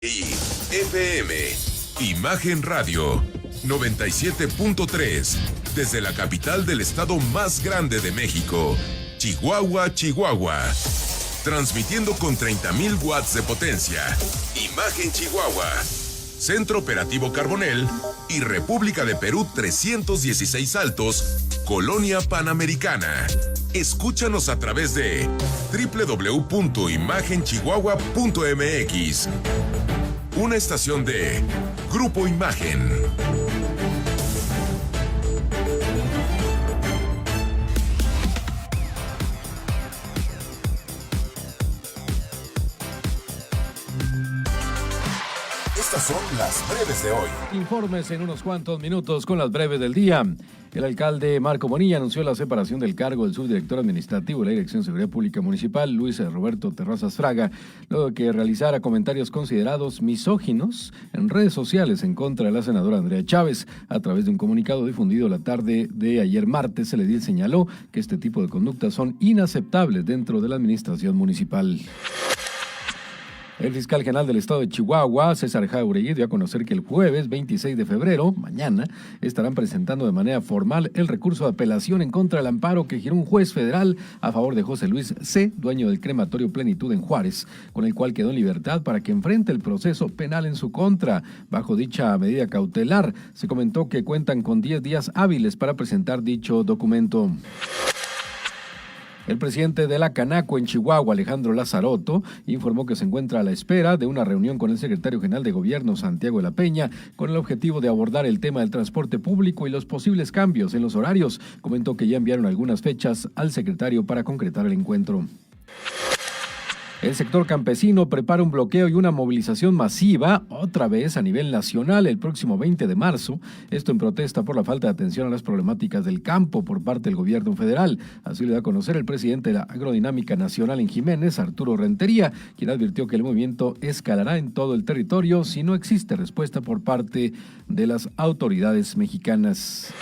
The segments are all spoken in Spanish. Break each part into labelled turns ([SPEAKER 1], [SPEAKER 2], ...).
[SPEAKER 1] Y FM, Imagen Radio, 97.3, desde la capital del estado más grande de México, Chihuahua, Chihuahua. Transmitiendo con 30,000 watts de potencia. Imagen Chihuahua, Centro Operativo Carbonel y República de Perú 316 Altos, Colonia Panamericana. Escúchanos a través de www.imagenchihuahua.mx. Una estación de Grupo Imagen. Estas son las breves de hoy.
[SPEAKER 2] Informes en unos cuantos minutos con las breves del día. El alcalde Marco Bonilla anunció la separación del cargo del subdirector administrativo de la Dirección de Seguridad Pública Municipal, Luis Roberto Terrazas Fraga, luego de que realizara comentarios considerados misóginos en redes sociales en contra de la senadora Andrea Chávez. A través de un comunicado difundido la tarde de ayer martes, el edil señaló que este tipo de conductas son inaceptables dentro de la administración municipal. El fiscal general del estado de Chihuahua, César Jauregui, dio a conocer que el jueves 26 de febrero, mañana, estarán presentando de manera formal el recurso de apelación en contra del amparo que giró un juez federal a favor de José Luis C., dueño del crematorio Plenitud en Juárez, con el cual quedó en libertad para que enfrente el proceso penal en su contra. Bajo dicha medida cautelar, se comentó que cuentan con 10 días hábiles para presentar dicho documento. El presidente de la Canaco en Chihuahua, Alejandro Lazzaroto, informó que se encuentra a la espera de una reunión con el secretario general de Gobierno, Santiago de la Peña, con el objetivo de abordar el tema del transporte público y los posibles cambios en los horarios. Comentó que ya enviaron algunas fechas al secretario para concretar el encuentro. El sector campesino prepara un bloqueo y una movilización masiva, otra vez a nivel nacional, el próximo 20 de marzo. Esto en protesta por la falta de atención a las problemáticas del campo por parte del gobierno federal. Así lo da a conocer el presidente de la Agrodinámica Nacional en Jiménez, Arturo Rentería, quien advirtió que el movimiento escalará en todo el territorio si no existe respuesta por parte de las autoridades mexicanas.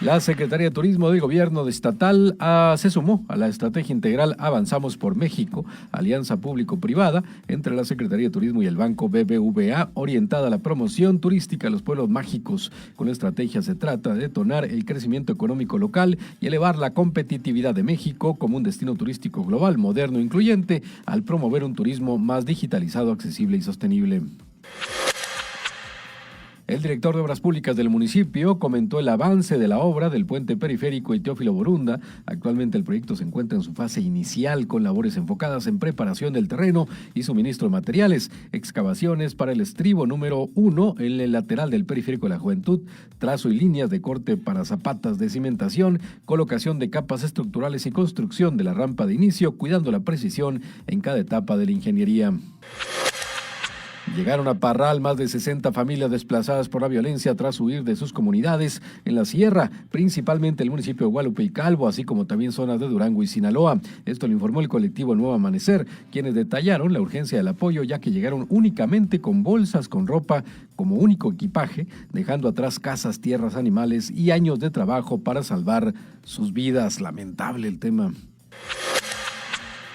[SPEAKER 2] La Secretaría de Turismo del Gobierno Estatal se sumó a la estrategia integral Avanzamos por México, alianza público-privada entre la Secretaría de Turismo y el Banco BBVA, orientada a la promoción turística de los pueblos mágicos. Con la estrategia se trata de detonar el crecimiento económico local y elevar la competitividad de México como un destino turístico global, moderno e incluyente, al promover un turismo más digitalizado, accesible y sostenible. El director de Obras Públicas del municipio comentó el avance de la obra del puente periférico y Teófilo Borunda. Actualmente el proyecto se encuentra en su fase inicial con labores enfocadas en preparación del terreno y suministro de materiales, excavaciones para el estribo número 1 en el lateral del periférico de la Juventud, trazo y líneas de corte para zapatas de cimentación, colocación de capas estructurales y construcción de la rampa de inicio, cuidando la precisión en cada etapa de la ingeniería. Llegaron a Parral más de 60 familias desplazadas por la violencia tras huir de sus comunidades en la sierra, principalmente el municipio de Guadalupe y Calvo, así como también zonas de Durango y Sinaloa. Esto lo informó el colectivo Nuevo Amanecer, quienes detallaron la urgencia del apoyo, ya que llegaron únicamente con bolsas con ropa como único equipaje, dejando atrás casas, tierras, animales y años de trabajo para salvar sus vidas. Lamentable el tema.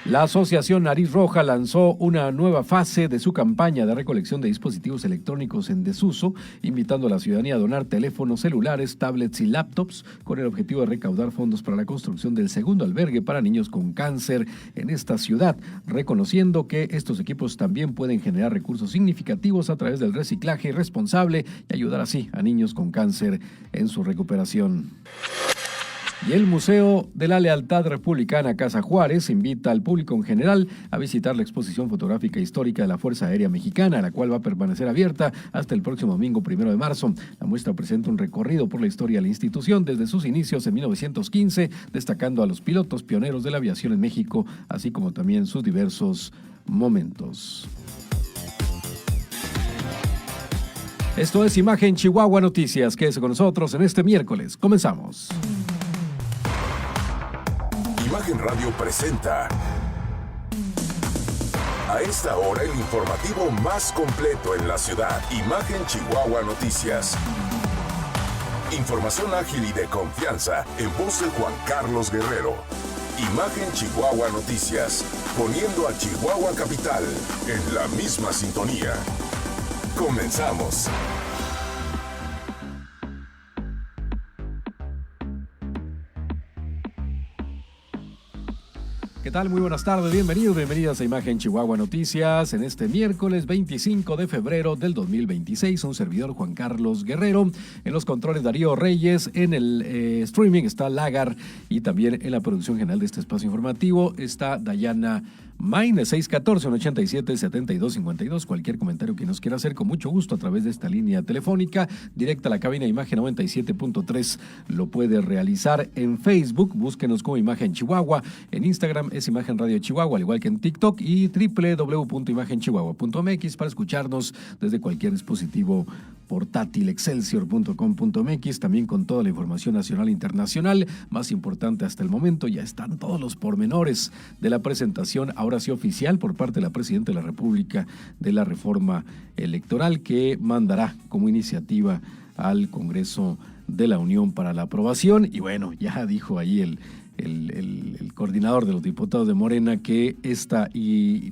[SPEAKER 2] La Asociación Nariz Roja lanzó una nueva fase de su campaña de recolección de dispositivos electrónicos en desuso, invitando a la ciudadanía a donar teléfonos celulares, tablets y laptops con el objetivo de recaudar fondos para la construcción del segundo albergue para niños con cáncer en esta ciudad, reconociendo que estos equipos también pueden generar recursos significativos a través del reciclaje responsable y ayudar así a niños con cáncer en su recuperación. Y el Museo de la Lealtad Republicana Casa Juárez invita al público en general a visitar la exposición fotográfica histórica de la Fuerza Aérea Mexicana, la cual va a permanecer abierta hasta el próximo domingo 1 de marzo. La muestra presenta un recorrido por la historia de la institución desde sus inicios en 1915, destacando a los pilotos pioneros de la aviación en México, así como también sus diversos momentos. Esto es Imagen Chihuahua Noticias. Quédese con nosotros en este miércoles. Comenzamos.
[SPEAKER 1] Imagen Radio presenta a esta hora el informativo más completo en la ciudad. Imagen Chihuahua Noticias. Información ágil y de confianza en voz de Juan Carlos Guerrero. Imagen Chihuahua Noticias. poniendo a Chihuahua Capital en la misma sintonía. Comenzamos.
[SPEAKER 2] ¿Qué tal? Muy buenas tardes, bienvenidas a Imagen Chihuahua Noticias en este miércoles 25 de febrero del 2026. Un servidor, Juan Carlos Guerrero, en los controles Darío Reyes, en el streaming está Lagar y también en la producción general de este espacio informativo está Dayana Maine, 614-187-7252. Cualquier comentario que nos quiera hacer, con mucho gusto, a través de esta línea telefónica directa a la cabina Imagen 97.3 lo puede realizar en Facebook. Búsquenos como Imagen Chihuahua. En Instagram es Imagen Radio Chihuahua, al igual que en TikTok, y www.imagenchihuahua.mx para escucharnos desde cualquier dispositivo portátil, excelsior.com.mx, también con toda la información nacional e internacional. Más importante hasta el momento, ya están todos los pormenores de la presentación, ahora sí oficial, por parte de la Presidenta de la República, de la reforma electoral que mandará como iniciativa al Congreso de la Unión para la aprobación. Y bueno, ya dijo ahí el coordinador de los diputados de Morena que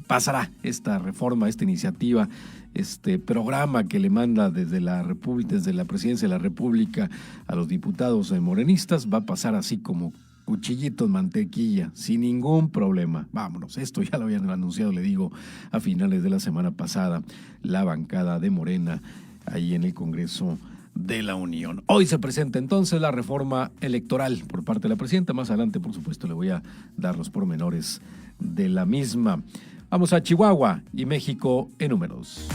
[SPEAKER 2] pasará esta reforma, esta iniciativa, este programa que le manda desde la Presidencia de la República a los diputados morenistas, va a pasar así como cuchillito en mantequilla, sin ningún problema. Vámonos, esto ya lo habían anunciado, le digo, a finales de la semana pasada, la bancada de Morena ahí en el Congreso de la Unión. Hoy se presenta entonces la reforma electoral por parte de la presidenta. Más adelante, por supuesto, le voy a dar los pormenores de la misma. Vamos a Chihuahua y México en números.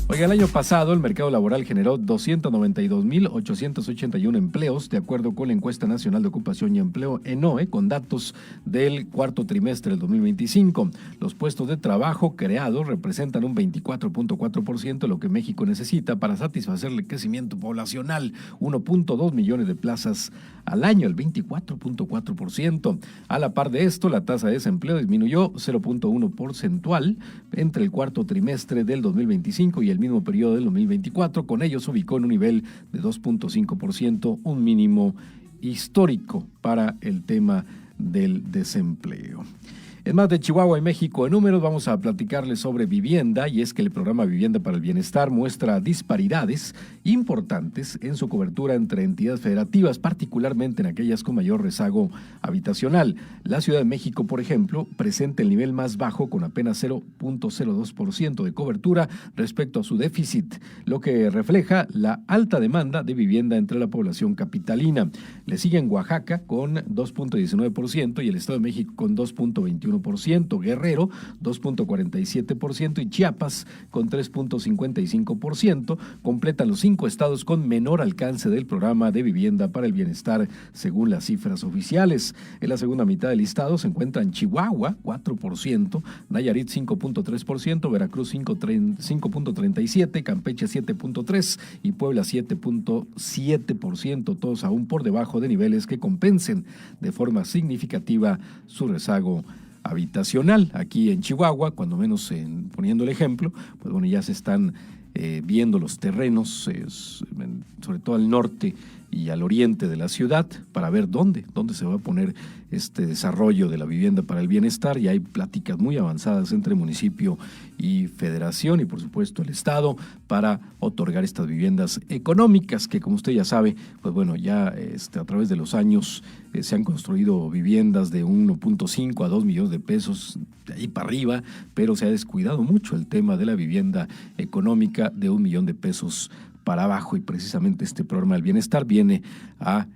[SPEAKER 2] Oiga, el año pasado el mercado laboral generó 292,881 empleos, de acuerdo con la Encuesta Nacional de Ocupación y Empleo, ENOE, con datos del cuarto trimestre del 2025. Los puestos de trabajo creados representan un 24.4% de lo que México necesita para satisfacer el crecimiento poblacional, 1.2 millones de plazas al año, el 24.4%. A la par de esto, la tasa de desempleo disminuyó 0.1 porcentual entre el cuarto trimestre del 2025 y el mismo periodo del 2024. Con ello se ubicó en un nivel de 2.5%, un mínimo histórico para el tema del desempleo. En más de Chihuahua y México en números, vamos a platicarles sobre vivienda, y es que el programa Vivienda para el Bienestar muestra disparidades importantes en su cobertura entre entidades federativas, particularmente en aquellas con mayor rezago habitacional. La Ciudad de México, por ejemplo, presenta el nivel más bajo con apenas 0.02% de cobertura respecto a su déficit, lo que refleja la alta demanda de vivienda entre la población capitalina. Le siguen Oaxaca con 2.19% y el Estado de México con 2.21%. Guerrero 2.47% y Chiapas con 3.55%. Completan los 5 estados con menor alcance del programa de vivienda para el bienestar, según las cifras oficiales. En la segunda mitad del listado se encuentran Chihuahua 4%, Nayarit 5.3%, Veracruz 5.37%, Campeche 7.3% y Puebla 7.7%, todos aún por debajo de niveles que compensen de forma significativa su rezago habitacional. Aquí en Chihuahua, cuando menos poniendo el ejemplo, pues bueno, ya se están viendo los terrenos, sobre todo al norte y al oriente de la ciudad, para ver dónde se va a poner este desarrollo de la vivienda para el bienestar. Y hay pláticas muy avanzadas entre municipio y federación y por supuesto el estado para otorgar estas viviendas económicas que, como usted ya sabe, pues bueno, ya a través de los años se han construido viviendas de 1.5 a 2 millones de pesos, de ahí para arriba, pero se ha descuidado mucho el tema de la vivienda económica de 1 millón de pesos para abajo, y precisamente este programa del bienestar viene a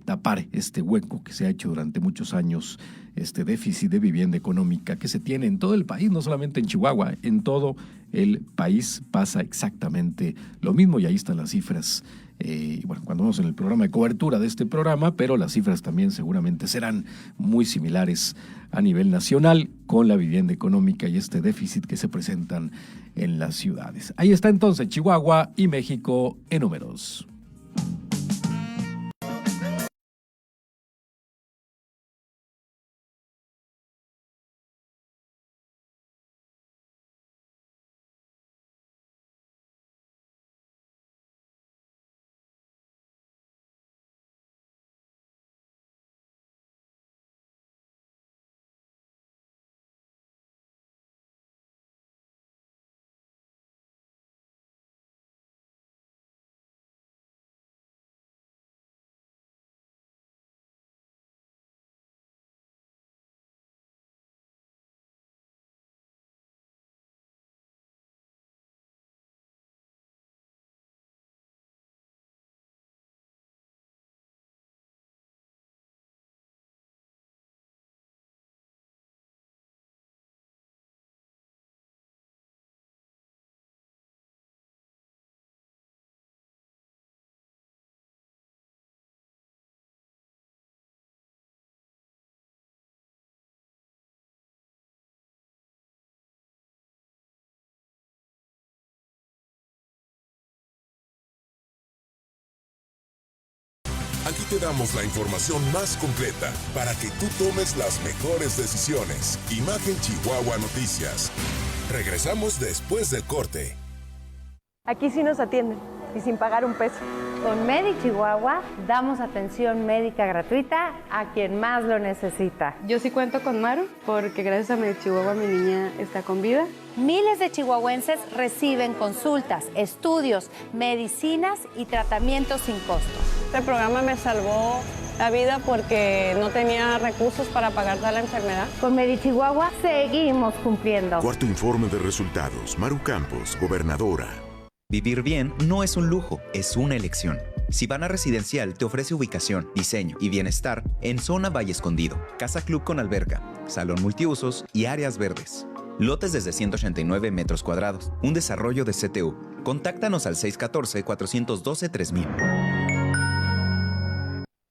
[SPEAKER 2] tapar este hueco que se ha hecho durante muchos años, este déficit de vivienda económica que se tiene en todo el país, no solamente en Chihuahua, en todo el país pasa exactamente lo mismo, y ahí están las cifras. Bueno, cuando vamos en el programa de cobertura de este programa, pero las cifras también seguramente serán muy similares a nivel nacional con la vivienda económica y este déficit que se presentan en las ciudades. Ahí está entonces Chihuahua y México en números.
[SPEAKER 1] te damos la información más completa para que tú tomes las mejores decisiones. Imagen Chihuahua Noticias. Regresamos después del corte.
[SPEAKER 3] Aquí sí nos atienden y sin pagar un peso.
[SPEAKER 4] Con Medi Chihuahua damos atención médica gratuita a quien más lo necesita.
[SPEAKER 5] Yo sí cuento con Maru porque gracias a Medi Chihuahua mi niña está con vida.
[SPEAKER 4] Miles de chihuahuenses reciben consultas, estudios, medicinas y tratamientos sin costo.
[SPEAKER 5] Este programa me salvó la vida porque no tenía recursos para pagar toda la enfermedad.
[SPEAKER 4] Con Medi Chihuahua seguimos cumpliendo.
[SPEAKER 1] Cuarto informe de resultados. Maru Campos, gobernadora.
[SPEAKER 6] Vivir bien no es un lujo, es una elección. Sivana Residencial te ofrece ubicación, diseño y bienestar en Zona Valle Escondido, casa club con alberca, salón multiusos y áreas verdes. Lotes desde 189 metros cuadrados, un desarrollo de CTU. Contáctanos al 614-412-3000.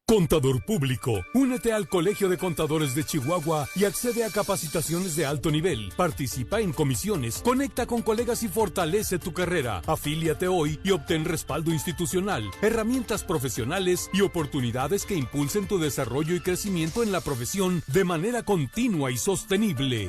[SPEAKER 7] Contador Público, únete al Colegio de Contadores de Chihuahua y accede a capacitaciones de alto nivel. Participa en comisiones, conecta con colegas y fortalece tu carrera. Afíliate hoy y obtén respaldo institucional, herramientas profesionales y oportunidades que impulsen tu desarrollo y crecimiento en la profesión de manera continua y sostenible.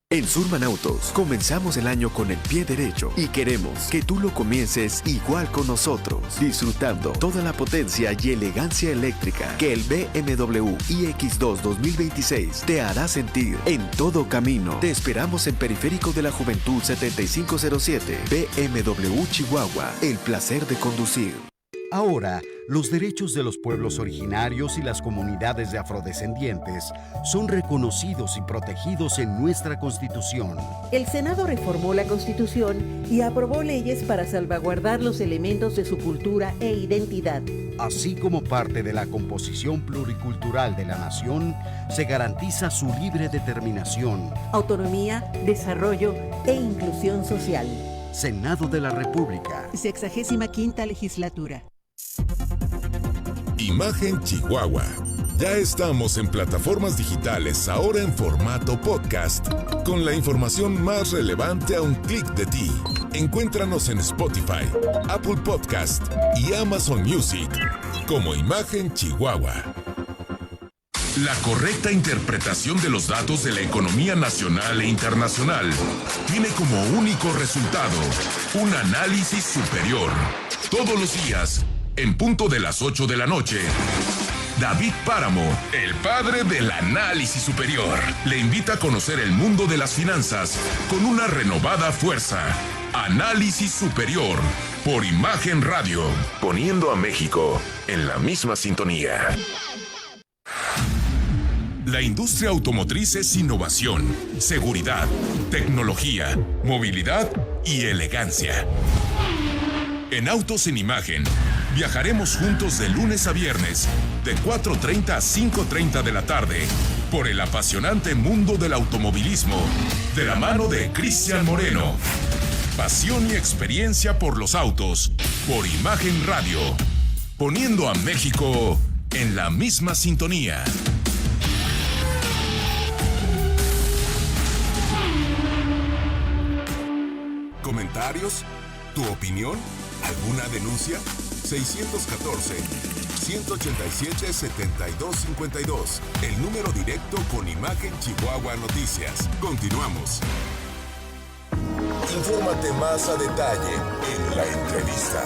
[SPEAKER 8] En Surman Autos comenzamos el año con el pie derecho y queremos que tú lo comiences igual con nosotros, disfrutando toda la potencia y elegancia eléctrica que el BMW iX2 2026 te hará sentir en todo camino. Te esperamos en Periférico de la Juventud 7507, BMW Chihuahua, el placer de conducir.
[SPEAKER 9] Ahora, los derechos de los pueblos originarios y las comunidades de afrodescendientes son reconocidos y protegidos en nuestra Constitución.
[SPEAKER 10] El Senado reformó la Constitución y aprobó leyes para salvaguardar los elementos de su cultura e identidad.
[SPEAKER 9] Así como parte de la composición pluricultural de la nación, se garantiza su libre determinación,
[SPEAKER 10] autonomía, desarrollo e inclusión social.
[SPEAKER 9] Senado de la República.
[SPEAKER 10] 65ª Legislatura.
[SPEAKER 1] Imagen Chihuahua. Ya estamos en plataformas digitales, ahora en formato podcast, con la información más relevante a un clic de ti. Encuéntranos en Spotify, Apple Podcast y Amazon Music como Imagen Chihuahua. La correcta interpretación de los datos de la economía nacional e internacional tiene como único resultado un análisis superior. Todos los días, en punto de las 8 de la noche, David Páramo, el padre del análisis superior, le invita a conocer el mundo de las finanzas con una renovada fuerza. Análisis superior, por Imagen Radio, poniendo a México en la misma sintonía. La industria automotriz es innovación, seguridad, tecnología, movilidad y elegancia. En Autos en Imagen, viajaremos juntos de lunes a viernes, de 4:30 a 5:30 de la tarde, por el apasionante mundo del automovilismo, de la mano de Cristian Moreno. Pasión y experiencia por los autos, por Imagen Radio, poniendo a México en la misma sintonía. ¿Comentarios? ¿Tu opinión? ¿Alguna denuncia? 614-187-7252. El número directo con Imagen Chihuahua Noticias. Continuamos. Infórmate más a detalle en la entrevista.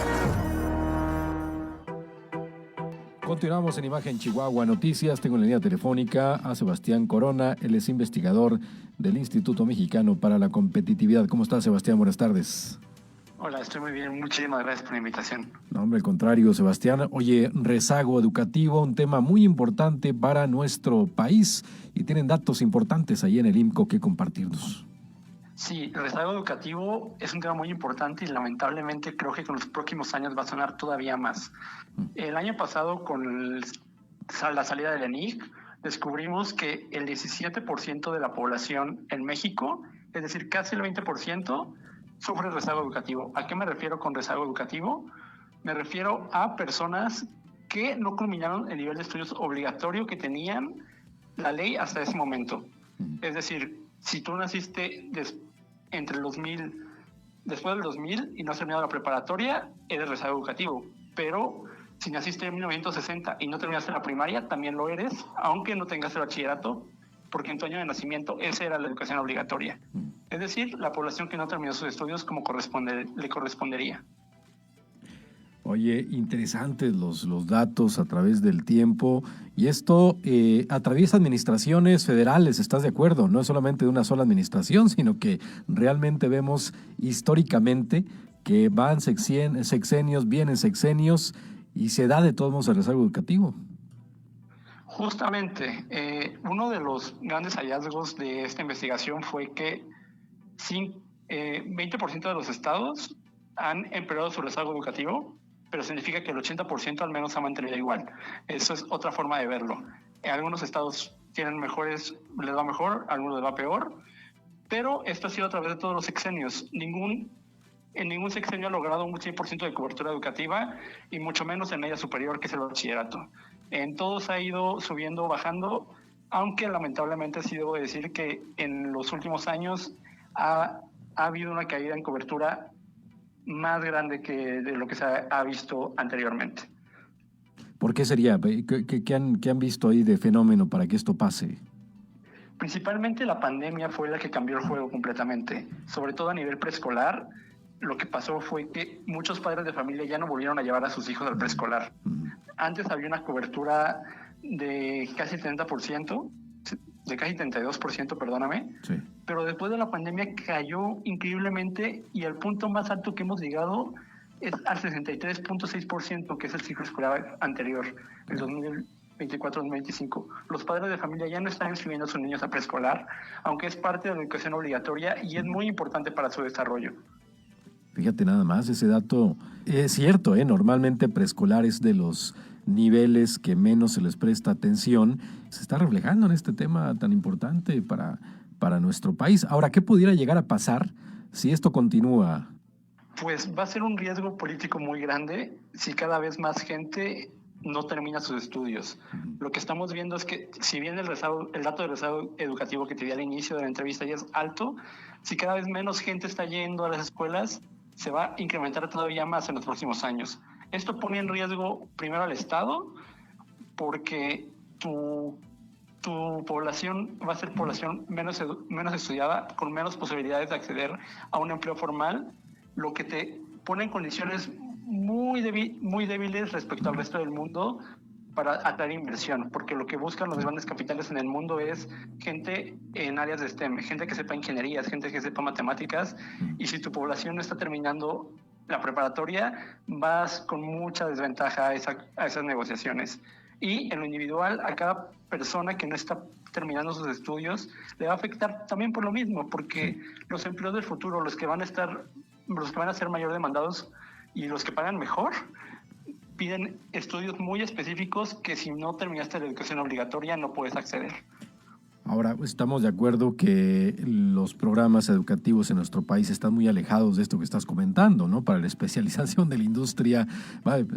[SPEAKER 2] Continuamos en Imagen Chihuahua Noticias. Tengo en la línea telefónica a Sebastián Corona. Él es investigador del Instituto Mexicano para la Competitividad. ¿Cómo estás, Sebastián? Buenas tardes.
[SPEAKER 11] Hola, estoy muy bien. Muchísimas gracias por la invitación.
[SPEAKER 2] No, hombre, al contrario, Sebastián. Oye, rezago educativo, un tema muy importante para nuestro país y tienen datos importantes ahí en el IMCO que compartirnos.
[SPEAKER 11] Sí, el rezago educativo es un tema muy importante y lamentablemente creo que con los próximos años va a sonar todavía más. El año pasado, con la salida del ENIC, descubrimos que el 17% de la población en México, es decir, casi el 20%, sufre rezago educativo. ¿A qué me refiero con rezago educativo? Me refiero a personas que no culminaron el nivel de estudios obligatorio que tenían la ley hasta ese momento. Es decir, si tú naciste entre el 2000, después del 2000 y no has terminado la preparatoria, eres rezago educativo. Pero Si naciste en 1960 y no terminaste la primaria, también lo eres, aunque no tengas el bachillerato, porque en tu año de nacimiento esa era la educación obligatoria. Es decir, la población que no terminó sus estudios como le correspondería.
[SPEAKER 2] Oye, interesantes los datos a través del tiempo, y esto atraviesa administraciones federales, ¿estás de acuerdo? No es solamente de una sola administración, sino que realmente vemos históricamente que van sexenios, vienen sexenios, y se da de todos modos el rezago educativo.
[SPEAKER 11] Justamente, uno de los grandes hallazgos de esta investigación fue que 20% de los estados han empeorado su rezago educativo, pero significa que el 80% al menos ha mantenido igual. Eso es otra forma de verlo. En algunos estados tienen les va mejor, a algunos les va peor, pero esto ha sido a través de todos los sexenios. En ningún sexenio ha logrado un 100% de cobertura educativa, y mucho menos en media superior, que es el bachillerato. En todos ha ido subiendo o bajando, aunque lamentablemente sí debo decir que en los últimos años ha habido una caída en cobertura más grande que de lo que se ha visto anteriormente.
[SPEAKER 2] ¿Por qué sería? ¿Qué han visto ahí de fenómeno para que esto pase?
[SPEAKER 11] Principalmente la pandemia fue la que cambió el juego completamente, sobre todo a nivel preescolar. Lo que pasó fue que muchos padres de familia ya no volvieron a llevar a sus hijos al preescolar. Antes había una cobertura de casi 30%, de casi 32%, perdóname, sí. Pero después de la pandemia cayó increíblemente, y el punto más alto que hemos llegado es al 63.6%, que es el ciclo escolar anterior, el 2024-2025. Los padres de familia ya no están inscribiendo a sus niños a preescolar, aunque es parte de la educación obligatoria y es muy importante para su desarrollo.
[SPEAKER 2] Fíjate nada más, ese dato es cierto, normalmente preescolar es de los niveles que menos se les presta atención. Se está reflejando en este tema tan importante para nuestro país. Ahora, ¿qué pudiera llegar a pasar si esto continúa?
[SPEAKER 11] Pues va a ser un riesgo político muy grande si cada vez más gente no termina sus estudios. Lo que estamos viendo es que, si bien el dato de rezago educativo que te di al inicio de la entrevista ya es alto, si cada vez menos gente está yendo a las escuelas, se va a incrementar todavía más en los próximos años. Esto pone en riesgo primero al Estado, porque tu población va a ser población menos estudiada, con menos posibilidades de acceder a un empleo formal, lo que te pone en condiciones muy débiles respecto al resto del mundo para atraer inversión, porque lo que buscan los grandes capitales en el mundo es gente en áreas de STEM, gente que sepa ingenierías, gente que sepa matemáticas, y si tu población no está terminando la preparatoria, vas con mucha desventaja a esas negociaciones. Y en lo individual, a cada persona que no está terminando sus estudios, le va a afectar también por lo mismo, porque los empleos del futuro, los que van a ser mayor demandados y los que pagan mejor, piden estudios muy específicos que si no terminaste la educación obligatoria no puedes acceder.
[SPEAKER 2] Ahora, estamos de acuerdo que los programas educativos en nuestro país están muy alejados de esto que estás comentando, ¿no? Para la especialización de la industria,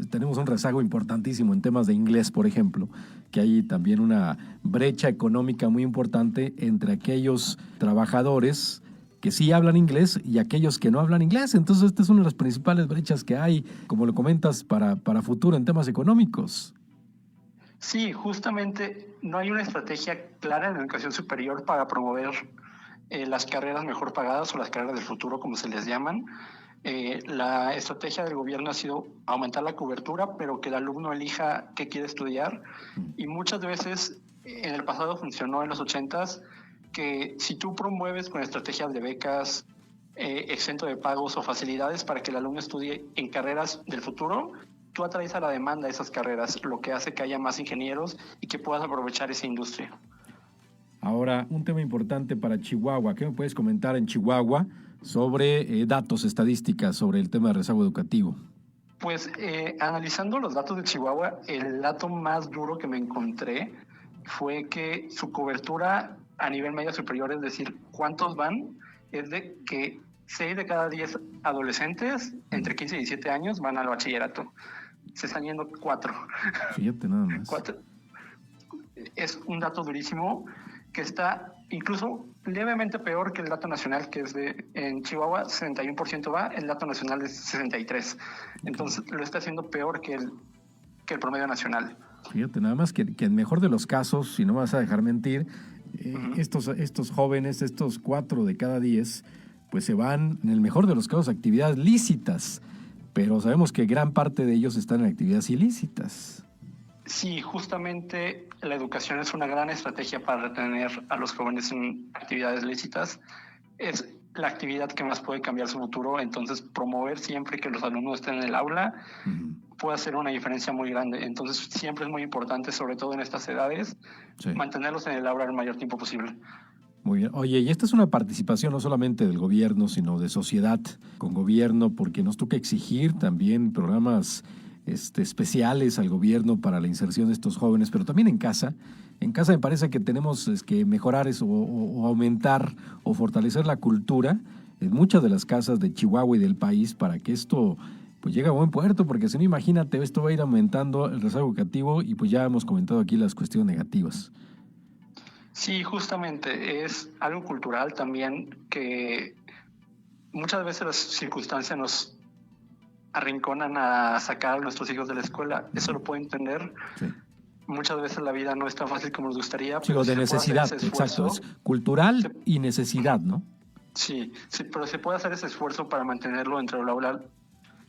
[SPEAKER 2] tenemos un rezago importantísimo en temas de inglés, por ejemplo, que hay también una brecha económica muy importante entre aquellos trabajadores que sí hablan inglés y aquellos que no hablan inglés. Entonces, esta es una de las principales brechas que hay, como lo comentas, para futuro en temas económicos.
[SPEAKER 11] Sí, justamente no hay una estrategia clara en la educación superior para promover las carreras mejor pagadas o las carreras del futuro, como se les llaman. La estrategia del gobierno ha sido aumentar la cobertura, pero que el alumno elija qué quiere estudiar. Y muchas veces, en el pasado funcionó en los 80s, que si tú promueves con estrategias de becas, exento de pagos o facilidades para que el alumno estudie en carreras del futuro, tú atraes a la demanda de esas carreras, lo que hace que haya más ingenieros y que puedas aprovechar esa industria.
[SPEAKER 2] Ahora, un tema importante para Chihuahua. ¿Qué me puedes comentar en Chihuahua sobre datos, estadísticas sobre el tema de rezago educativo?
[SPEAKER 11] Pues analizando los datos de Chihuahua, el dato más duro que me encontré fue que su cobertura a nivel medio superior, es decir, cuántos van, es de que 6 de cada 10 adolescentes entre 15 y 17 años van al bachillerato. Se están yendo 4.
[SPEAKER 2] Fíjate nada más.
[SPEAKER 11] 4. Es un dato durísimo que está incluso levemente peor que el dato nacional, que es en Chihuahua 61% va, el dato nacional es 63%. Entonces lo está haciendo peor que que el promedio nacional.
[SPEAKER 2] Fíjate, nada más que en mejor de los casos, si no me vas a dejar mentir, estos jóvenes, estos 4 de cada 10, pues se van, en el mejor de los casos, a actividades lícitas, pero sabemos que gran parte de ellos están en actividades ilícitas.
[SPEAKER 11] Sí, justamente la educación es una gran estrategia para retener a los jóvenes en actividades lícitas. Es la actividad que más puede cambiar su futuro, entonces promover siempre que los alumnos estén en el aula puede hacer una diferencia muy grande. Entonces siempre es muy importante, sobre todo en estas edades, mantenerlos en el aula el mayor tiempo posible.
[SPEAKER 2] Muy bien. Oye, y esta es una participación no solamente del gobierno, sino de sociedad con gobierno, porque nos toca exigir también programas especiales al gobierno para la inserción de estos jóvenes, pero también en casa. En casa me parece que tenemos que mejorar eso o aumentar o fortalecer la cultura en muchas de las casas de Chihuahua y del país para que esto pues llegue a buen puerto, porque si no, imagínate, esto va a ir aumentando el rezago educativo y pues ya hemos comentado aquí las cuestiones negativas.
[SPEAKER 11] Sí, justamente es algo cultural también que muchas veces las circunstancias nos arrinconan a sacar a nuestros hijos de la escuela. Eso lo puedo entender. Sí. Muchas veces la vida no es tan fácil como nos gustaría.
[SPEAKER 2] Sí, de necesidad, exacto. Es cultural y necesidad, ¿no?
[SPEAKER 11] Sí, pero se puede hacer ese esfuerzo para mantenerlo dentro del aula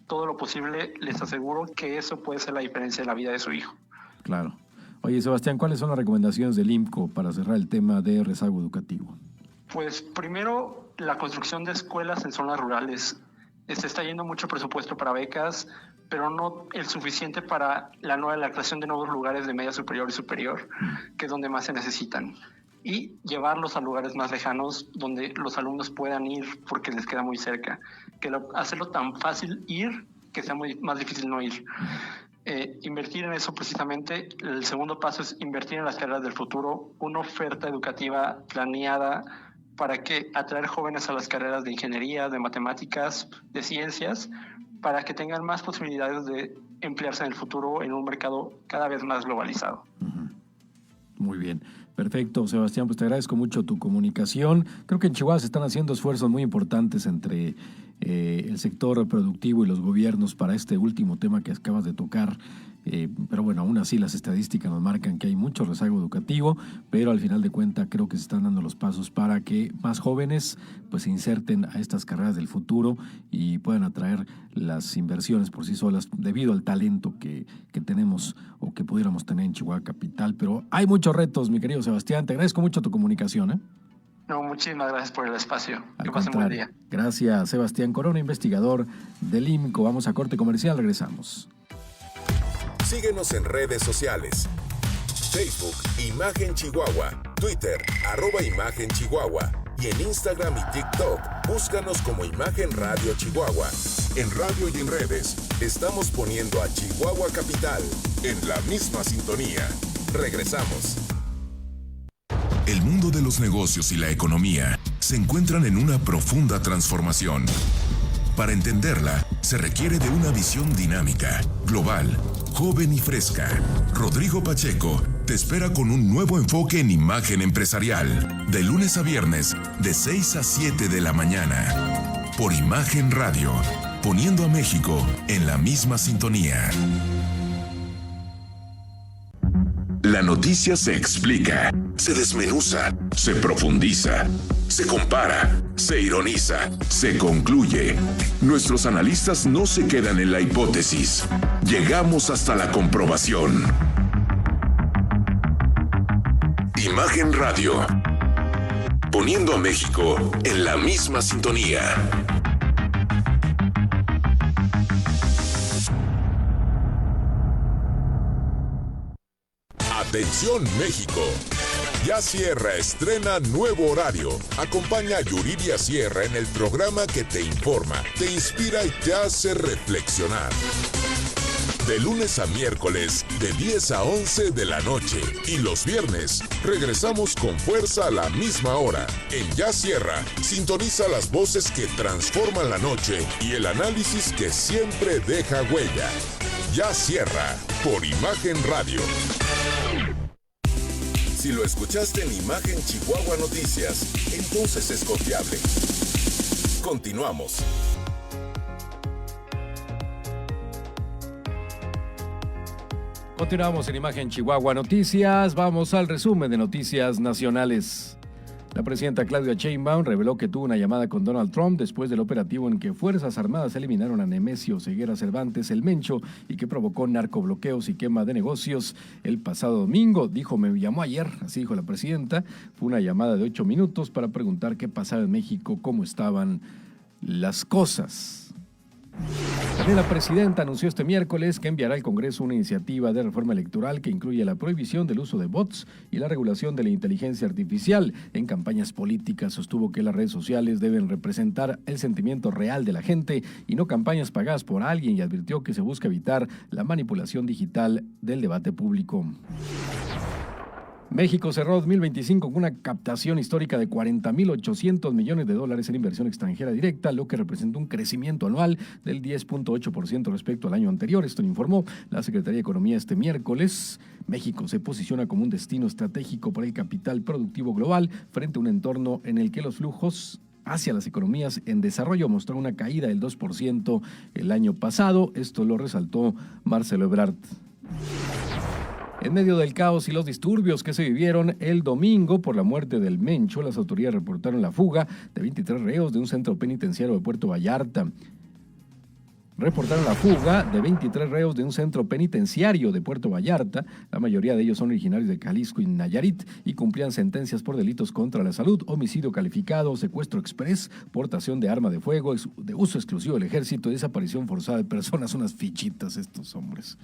[SPEAKER 11] todo lo posible. Les aseguro que eso puede ser la diferencia en la vida de su hijo.
[SPEAKER 2] Claro. Oye, Sebastián, ¿cuáles son las recomendaciones del IMCO para cerrar el tema de rezago educativo?
[SPEAKER 11] Pues primero, la construcción de escuelas en zonas rurales. Se está yendo mucho presupuesto para becas, pero no el suficiente para la creación de nuevos lugares de media superior y superior, que es donde más se necesitan. Y llevarlos a lugares más lejanos donde los alumnos puedan ir porque les queda muy cerca. Hacerlo tan fácil ir que sea más difícil no ir. Invertir en eso precisamente. El segundo paso es invertir en las carreras del futuro, una oferta educativa planeada para que atraer jóvenes a las carreras de ingeniería, de matemáticas, de ciencias, para que tengan más posibilidades de emplearse en el futuro en un mercado cada vez más globalizado.
[SPEAKER 2] Muy bien. Perfecto, Sebastián, pues te agradezco mucho tu comunicación. Creo que en Chihuahua se están haciendo esfuerzos muy importantes entre el sector productivo y los gobiernos para este último tema que acabas de tocar. Pero bueno, aún así las estadísticas nos marcan que hay mucho rezago educativo, pero al final de cuentas creo que se están dando los pasos para que más jóvenes pues se inserten a estas carreras del futuro y puedan atraer las inversiones por sí solas debido al talento que tenemos o que pudiéramos tener en Chihuahua capital. Pero hay muchos retos, mi querido Sebastián. Te agradezco mucho tu comunicación.
[SPEAKER 11] No, muchísimas gracias por el espacio. Que pasen buen día.
[SPEAKER 2] Gracias, Sebastián Corona, investigador del IMCO. Vamos a corte comercial, regresamos.
[SPEAKER 1] Síguenos en redes sociales. Facebook, Imagen Chihuahua. Twitter, @Imagen Chihuahua. Y en Instagram y TikTok, búscanos como Imagen Radio Chihuahua. En radio y en redes, estamos poniendo a Chihuahua Capital en la misma sintonía. Regresamos. El mundo de los negocios y la economía se encuentran en una profunda transformación. Para entenderla, se requiere de una visión dinámica, global, joven y fresca. Rodrigo Pacheco te espera con un nuevo enfoque en imagen empresarial, de lunes a viernes, de 6 a 7 de la mañana. Por Imagen Radio, poniendo a México en la misma sintonía. La noticia se explica, se desmenuza, se profundiza, se compara, se ironiza, se concluye. Nuestros analistas no se quedan en la hipótesis. Llegamos hasta la comprobación. Imagen Radio, poniendo a México en la misma sintonía. Atención México. Ya Sierra estrena nuevo horario. Acompaña a Yuridia Sierra en el programa que te informa, te inspira y te hace reflexionar. De lunes a miércoles, de 10 a 11 de la noche. Y los viernes, regresamos con fuerza a la misma hora. En Ya Sierra, sintoniza las voces que transforman la noche y el análisis que siempre deja huella. Ya Sierra, por Imagen Radio. Si lo escuchaste en Imagen Chihuahua Noticias, entonces es confiable. Continuamos.
[SPEAKER 2] Continuamos en Imagen Chihuahua Noticias. Vamos al resumen de noticias nacionales. La presidenta Claudia Sheinbaum reveló que tuvo una llamada con Donald Trump después del operativo en que Fuerzas Armadas eliminaron a Nemesio Ceguera Cervantes, el Mencho, y que provocó narcobloqueos y quema de negocios el pasado domingo. Me llamó ayer, así dijo la presidenta. Fue una llamada de 8 minutos para preguntar qué pasaba en México, cómo estaban las cosas. También la presidenta anunció este miércoles que enviará al Congreso una iniciativa de reforma electoral que incluye la prohibición del uso de bots y la regulación de la inteligencia artificial. En campañas políticas sostuvo que las redes sociales deben representar el sentimiento real de la gente y no campañas pagadas por alguien, y advirtió que se busca evitar la manipulación digital del debate público. México cerró 2025 con una captación histórica de $40,800 millones en inversión extranjera directa, lo que representa un crecimiento anual del 10.8% respecto al año anterior. Esto lo informó la Secretaría de Economía este miércoles. México se posiciona como un destino estratégico para el capital productivo global frente a un entorno en el que los flujos hacia las economías en desarrollo mostró una caída del 2% el año pasado. Esto lo resaltó Marcelo Ebrard. En medio del caos y los disturbios que se vivieron el domingo por la muerte del Mencho, las autoridades reportaron la fuga de 23 reos de un centro penitenciario de Puerto Vallarta. Reportaron la fuga de 23 reos de un centro penitenciario de Puerto Vallarta. La mayoría de ellos son originarios de Jalisco y Nayarit y cumplían sentencias por delitos contra la salud, homicidio calificado, secuestro express, portación de arma de fuego, de uso exclusivo del ejército y desaparición forzada de personas. Unas fichitas estos hombres.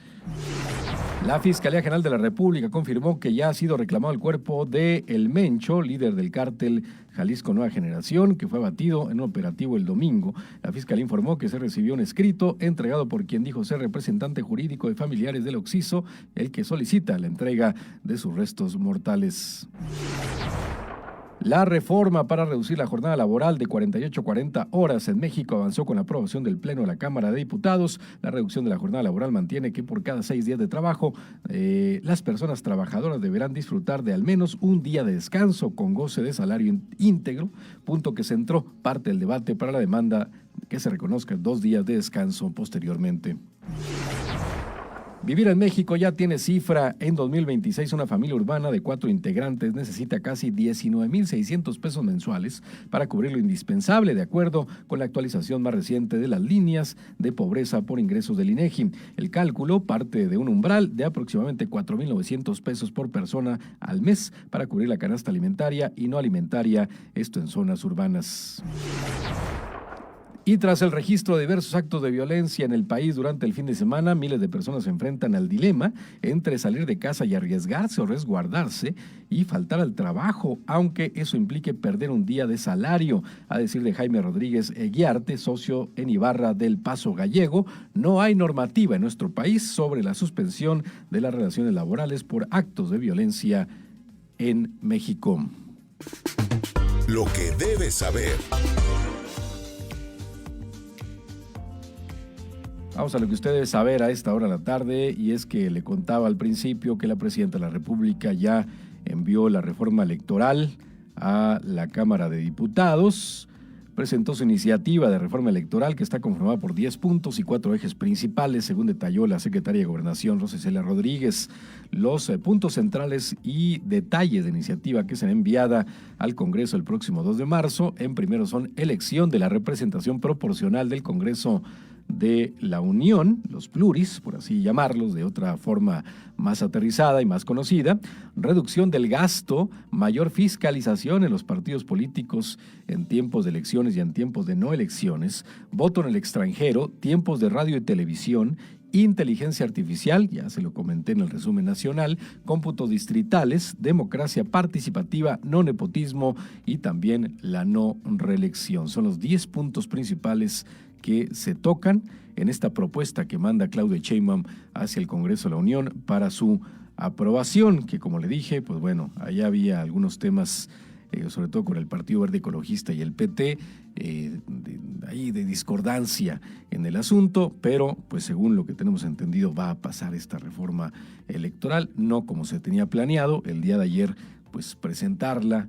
[SPEAKER 2] La Fiscalía General de la República confirmó que ya ha sido reclamado el cuerpo de El Mencho, líder del cártel Jalisco Nueva Generación, que fue abatido en un operativo el domingo. La Fiscalía informó que se recibió un escrito entregado por quien dijo ser representante jurídico de familiares del occiso, el que solicita la entrega de sus restos mortales. La reforma para reducir la jornada laboral de 48 a 40 horas en México avanzó con la aprobación del Pleno de la Cámara de Diputados. La reducción de la jornada laboral mantiene que por cada 6 días de trabajo, las personas trabajadoras deberán disfrutar de al menos un día de descanso con goce de salario íntegro, punto que centró parte del debate para la demanda que se reconozca 2 días de descanso posteriormente. Vivir en México ya tiene cifra. En 2026, una familia urbana de 4 integrantes necesita casi 19,600 pesos mensuales para cubrir lo indispensable, de acuerdo con la actualización más reciente de las líneas de pobreza por ingresos del INEGI. El cálculo parte de un umbral de aproximadamente 4,900 pesos por persona al mes para cubrir la canasta alimentaria y no alimentaria, esto en zonas urbanas. Y tras el registro de diversos actos de violencia en el país durante el fin de semana, miles de personas se enfrentan al dilema entre salir de casa y arriesgarse o resguardarse y faltar al trabajo, aunque eso implique perder un día de salario. A decir de Jaime Rodríguez Eguiarte, socio en Ibarra del Paso Gallego, no hay normativa en nuestro país sobre la suspensión de las relaciones laborales por actos de violencia en México.
[SPEAKER 1] Lo que debes saber.
[SPEAKER 2] Vamos a lo que usted debe saber a esta hora de la tarde, y es que le contaba al principio que la presidenta de la República ya envió la reforma electoral a la Cámara de Diputados. Presentó su iniciativa de reforma electoral, que está conformada por 10 puntos y 4 ejes principales, según detalló la secretaria de Gobernación, Rosa Isela Rodríguez. Los puntos centrales y detalles de iniciativa que será enviada al Congreso el próximo 2 de marzo, en primero son elección de la representación proporcional del Congreso de la Unión, los pluris, por así llamarlos, de otra forma más aterrizada y más conocida, reducción del gasto, mayor fiscalización en los partidos políticos en tiempos de elecciones y en tiempos de no elecciones, voto en el extranjero, tiempos de radio y televisión, inteligencia artificial, ya se lo comenté en el resumen nacional, cómputos distritales, democracia participativa, no nepotismo y también la no reelección. Son los 10 puntos principales que se tocan en esta propuesta que manda Claudia Sheinbaum hacia el Congreso de la Unión para su aprobación, que como le dije, pues bueno, allá había algunos temas, sobre todo con el Partido Verde Ecologista y el PT, de discordancia en el asunto, pero pues según lo que tenemos entendido va a pasar esta reforma electoral, no como se tenía planeado el día de ayer, pues presentarla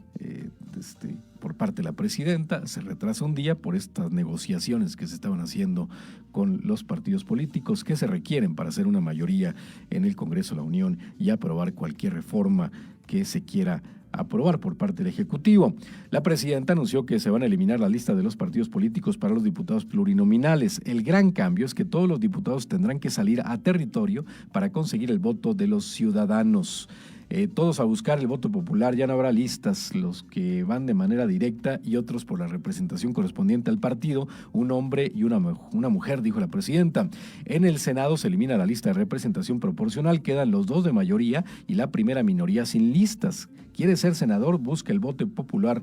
[SPEAKER 2] por parte de la presidenta, se retrasa un día por estas negociaciones que se estaban haciendo con los partidos políticos que se requieren para hacer una mayoría en el Congreso de la Unión y aprobar cualquier reforma que se quiera aprobar por parte del Ejecutivo. La presidenta anunció que se van a eliminar la lista de los partidos políticos para los diputados plurinominales. El gran cambio es que todos los diputados tendrán que salir a territorio para conseguir el voto de los ciudadanos. Todos a buscar el voto popular, ya no habrá listas, los que van de manera directa y otros por la representación correspondiente al partido, un hombre y una mujer, dijo la presidenta. En el Senado se elimina la lista de representación proporcional, quedan los 2 de mayoría y la primera minoría sin listas. Quiere ser senador, busca el voto popular,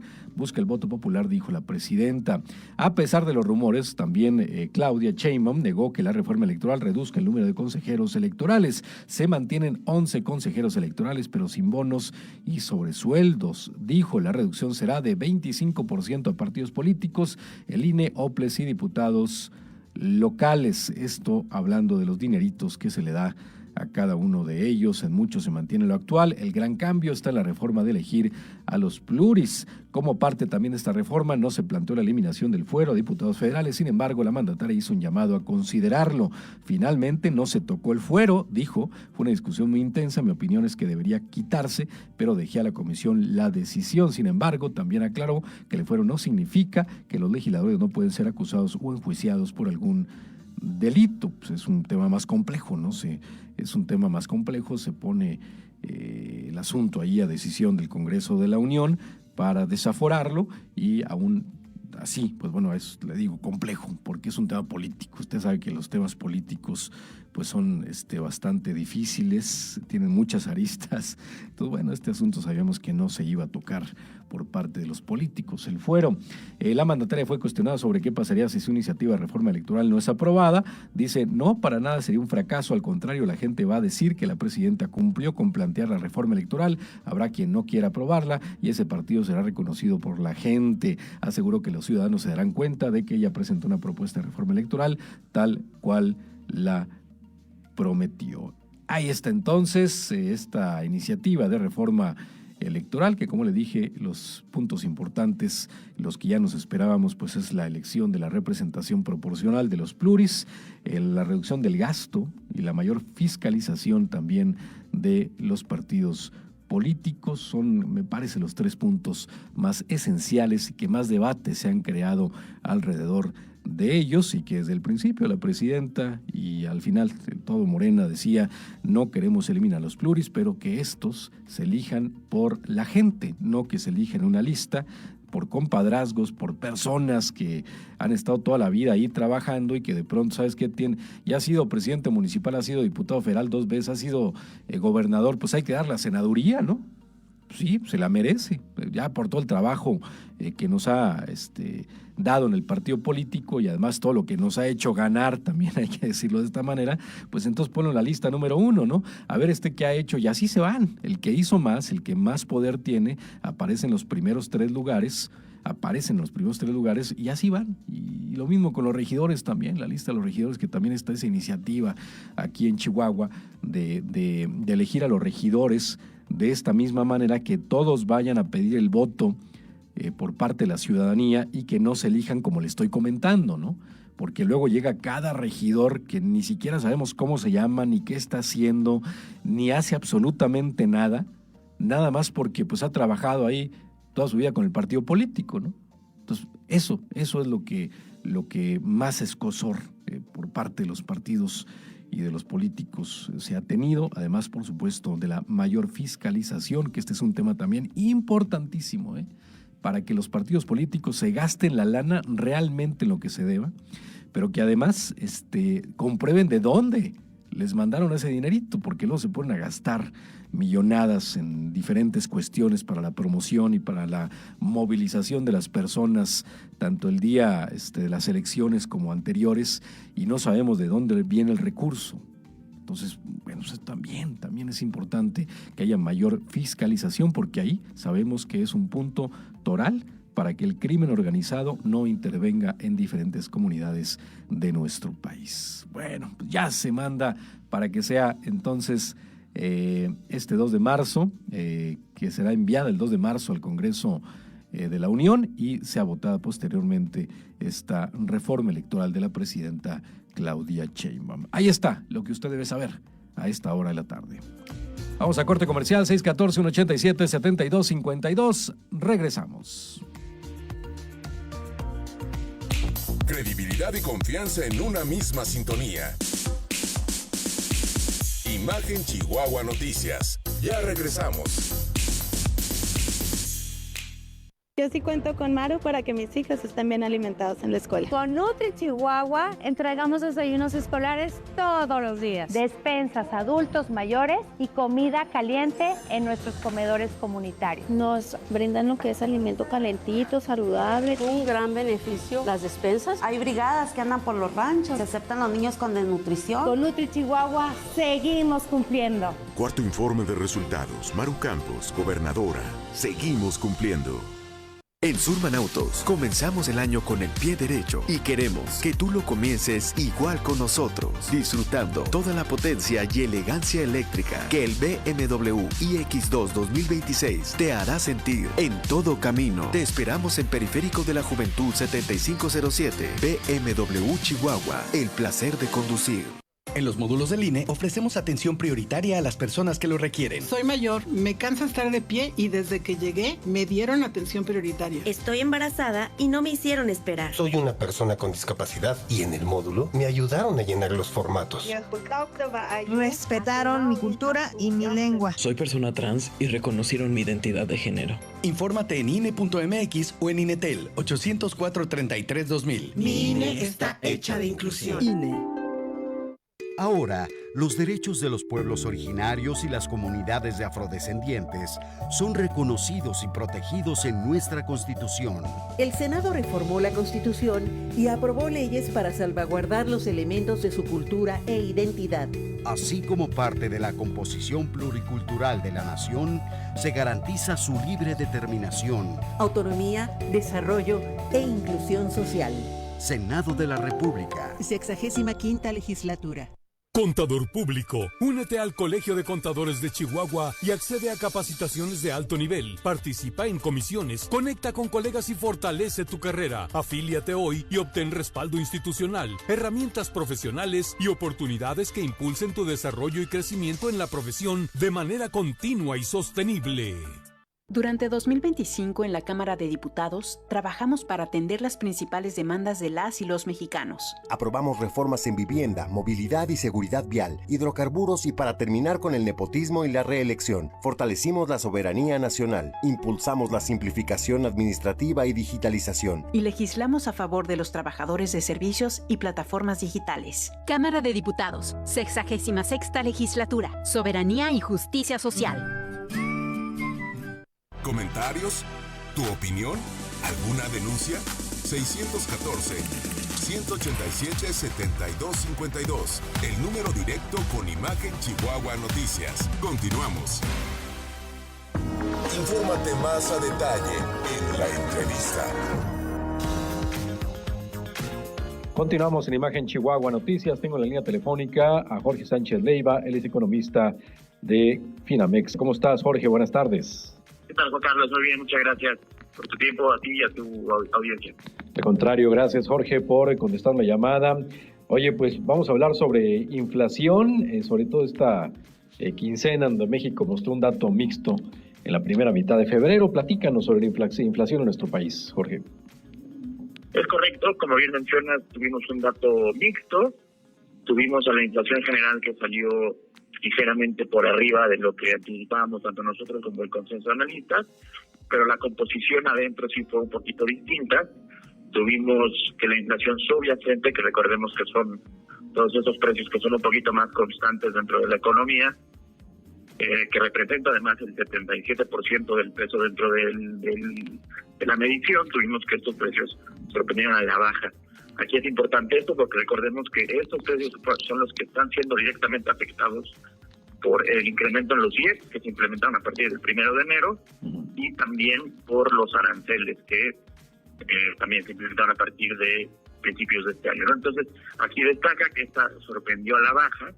[SPEAKER 2] dijo la presidenta. A pesar de los rumores, también Claudia Sheinbaum negó que la reforma electoral reduzca el número de consejeros electorales. Se mantienen 11 consejeros electorales, pero sin bonos y sobresueldos. Dijo, la reducción será de 25% a partidos políticos, el INE, OPLES y diputados locales. Esto hablando de los dineritos que se le da a cada uno de ellos. En muchos se mantiene lo actual. El gran cambio está en la reforma de elegir a los pluris. Como parte también de esta reforma, no se planteó la eliminación del fuero a diputados federales. Sin embargo, la mandataria hizo un llamado a considerarlo. Finalmente, no se tocó el fuero, dijo. Fue una discusión muy intensa. Mi opinión es que debería quitarse, pero dejé a la comisión la decisión. Sin embargo, también aclaró que el fuero no significa que los legisladores no pueden ser acusados o enjuiciados por algún delito. Pues es un tema más complejo, ¿no? Es un tema más complejo, se pone el asunto ahí a decisión del Congreso de la Unión para desaforarlo y aún así, pues bueno, es, le digo, complejo, porque es un tema político. Usted sabe que los temas políticos pues son bastante difíciles, tienen muchas aristas. Entonces, bueno, este asunto sabíamos que no se iba a tocar por parte de los políticos. El fuero. La mandataria fue cuestionada sobre qué pasaría si su iniciativa de reforma electoral no es aprobada. Dice, no, para nada sería un fracaso. Al contrario, la gente va a decir que la presidenta cumplió con plantear la reforma electoral. Habrá quien no quiera aprobarla y ese partido será reconocido por la gente. Aseguró que los ciudadanos se darán cuenta de que ella presentó una propuesta de reforma electoral tal cual la prometió. Ahí está entonces esta iniciativa de reforma electoral, que como le dije, los puntos importantes, los que ya nos esperábamos, pues es la elección de la representación proporcional de los pluris, la reducción del gasto y la mayor fiscalización también de los partidos políticos. Son, me parece, los 3 puntos más esenciales y que más debate se han creado alrededor de ellos, y que desde el principio la presidenta y al final todo Morena decía, no queremos eliminar los pluris, pero que estos se elijan por la gente, no que se elijan una lista por compadrazgos, por personas que han estado toda la vida ahí trabajando y que de pronto, ¿sabes qué? Ya ha sido presidente municipal, ha sido diputado federal 2 veces, ha sido gobernador, pues hay que dar la senaduría, ¿no? Sí, se la merece, ya por todo el trabajo que nos ha dado en el partido político y además todo lo que nos ha hecho ganar, también hay que decirlo de esta manera, pues entonces ponlo en la lista número 1, ¿no? A ver qué ha hecho, y así se van. El que hizo más, el que más poder tiene, aparece en los primeros 3 lugares, y así van. Y lo mismo con los regidores también, la lista de los regidores, que también está esa iniciativa aquí en Chihuahua de elegir a los regidores de esta misma manera, que todos vayan a pedir el voto por parte de la ciudadanía y que no se elijan como le estoy comentando, ¿no? Porque luego llega cada regidor que ni siquiera sabemos cómo se llama, ni qué está haciendo, ni hace absolutamente nada más porque pues ha trabajado ahí toda su vida con el partido político, ¿no? Entonces, eso es lo que más escozor por parte de los partidos y de los políticos se ha tenido, además, por supuesto, de la mayor fiscalización, que este es un tema también importantísimo, para que los partidos políticos se gasten la lana realmente en lo que se deba, pero que además comprueben de dónde les mandaron ese dinerito, porque luego se ponen a gastar millonadas en diferentes cuestiones para la promoción y para la movilización de las personas, tanto el día de las elecciones como anteriores, y no sabemos de dónde viene el recurso. Entonces, bueno, también es importante que haya mayor fiscalización, porque ahí sabemos que es un punto toral para que el crimen organizado no intervenga en diferentes comunidades de nuestro país. Bueno, pues ya se manda para que sea entonces 2 de marzo, que será enviada el 2 de marzo al Congreso de la Unión y sea votada posteriormente esta reforma electoral de la presidenta Claudia Sheinbaum. Ahí está lo que usted debe saber a esta hora de la tarde. Vamos a corte comercial, 614-187-7252. Regresamos.
[SPEAKER 1] Credibilidad y confianza en una misma sintonía. Imagen Chihuahua Noticias. Ya regresamos.
[SPEAKER 12] Yo sí cuento con Maru para que mis hijos estén bien alimentados en la escuela.
[SPEAKER 4] Con Nutri Chihuahua entregamos desayunos escolares todos los días, despensas a adultos mayores y comida caliente en nuestros comedores comunitarios.
[SPEAKER 12] Nos brindan lo que es alimento calentito, saludable.
[SPEAKER 13] Un gran beneficio, las despensas. Hay brigadas que andan por los ranchos, que aceptan los niños con desnutrición.
[SPEAKER 4] Con Nutri Chihuahua seguimos cumpliendo.
[SPEAKER 1] Cuarto informe de resultados. Maru Campos, gobernadora. Seguimos cumpliendo.
[SPEAKER 8] En Surman Autos, comenzamos el año con el pie derecho y queremos que tú lo comiences igual con nosotros, disfrutando toda la potencia y elegancia eléctrica que el BMW iX2 2026 te hará sentir en todo camino. Te esperamos en Periférico de la Juventud 7507, BMW Chihuahua, el placer de conducir.
[SPEAKER 14] En los módulos del INE ofrecemos atención prioritaria a las personas que lo requieren.
[SPEAKER 15] Soy mayor, me cansa estar de pie y desde que llegué me dieron atención prioritaria.
[SPEAKER 16] Estoy embarazada y no me hicieron esperar.
[SPEAKER 17] Soy una persona con discapacidad y en el módulo me ayudaron a llenar los formatos.
[SPEAKER 18] Respetaron mi cultura y mi lengua.
[SPEAKER 19] Soy persona trans y reconocieron mi identidad de género.
[SPEAKER 14] Infórmate en INE.mx o en INETEL 804-33-2000.
[SPEAKER 18] Mi INE está hecha de inclusión.
[SPEAKER 9] INE. Ahora, los derechos de los pueblos originarios y las comunidades de afrodescendientes son reconocidos y protegidos en nuestra Constitución.
[SPEAKER 10] El Senado reformó la Constitución y aprobó leyes para salvaguardar los elementos de su cultura e identidad.
[SPEAKER 9] Así como parte de la composición pluricultural de la nación, se garantiza su libre determinación,
[SPEAKER 10] autonomía, desarrollo e inclusión social.
[SPEAKER 9] Senado de la República.
[SPEAKER 10] 65ª legislatura.
[SPEAKER 7] Contador público, únete al Colegio de Contadores de Chihuahua y accede a capacitaciones de alto nivel. Participa en comisiones, conecta con colegas y fortalece tu carrera. Afíliate hoy y obtén respaldo institucional, herramientas profesionales y oportunidades que impulsen tu desarrollo y crecimiento en la profesión de manera continua y sostenible.
[SPEAKER 20] Durante 2025 en la Cámara de Diputados trabajamos para atender las principales demandas de las y los mexicanos.
[SPEAKER 21] Aprobamos reformas en vivienda, movilidad y seguridad vial, hidrocarburos y para terminar con el nepotismo y la reelección. Fortalecimos la soberanía nacional, impulsamos la simplificación administrativa y digitalización.
[SPEAKER 20] Y legislamos a favor de los trabajadores de servicios y plataformas digitales.
[SPEAKER 22] Cámara de Diputados, 66ª legislatura, soberanía y justicia social.
[SPEAKER 1] ¿Comentarios? ¿Tu opinión? ¿Alguna denuncia? 614-187-7252. El número directo con Imagen Chihuahua Noticias. Continuamos. Infórmate más a detalle en la entrevista.
[SPEAKER 2] Continuamos en Imagen Chihuahua Noticias. Tengo en la línea telefónica a Jorge Sánchez Leiva. Él es economista de Finamex. ¿Cómo estás, Jorge? Buenas tardes.
[SPEAKER 23] ¿Qué tal, Juan Carlos? Muy bien, muchas gracias por tu tiempo, a ti y a tu audiencia.
[SPEAKER 2] Al contrario, gracias, Jorge, por contestar la llamada. Oye, pues vamos a hablar sobre inflación, sobre todo esta quincena donde México mostró un dato mixto en la primera mitad de febrero. Platícanos sobre la inflación en nuestro país, Jorge.
[SPEAKER 23] Es correcto, como bien mencionas, tuvimos un dato mixto. Tuvimos a la inflación general que salió ligeramente por arriba de lo que anticipábamos tanto nosotros como el consenso de analistas, pero la composición adentro sí fue un poquito distinta. Tuvimos que la inflación subyacente, que recordemos que son todos esos precios que son un poquito más constantes dentro de la economía, que representa además el 77% del peso dentro de la medición, tuvimos que estos precios sorprendieron a la baja. Aquí es importante esto porque recordemos que estos precios son los que están siendo directamente afectados por el incremento en los IEPS que se implementaron a partir del 1 de enero y también por los aranceles que también se implementaron a partir de principios de este año, ¿no? Entonces, aquí destaca que esta sorprendió a la baja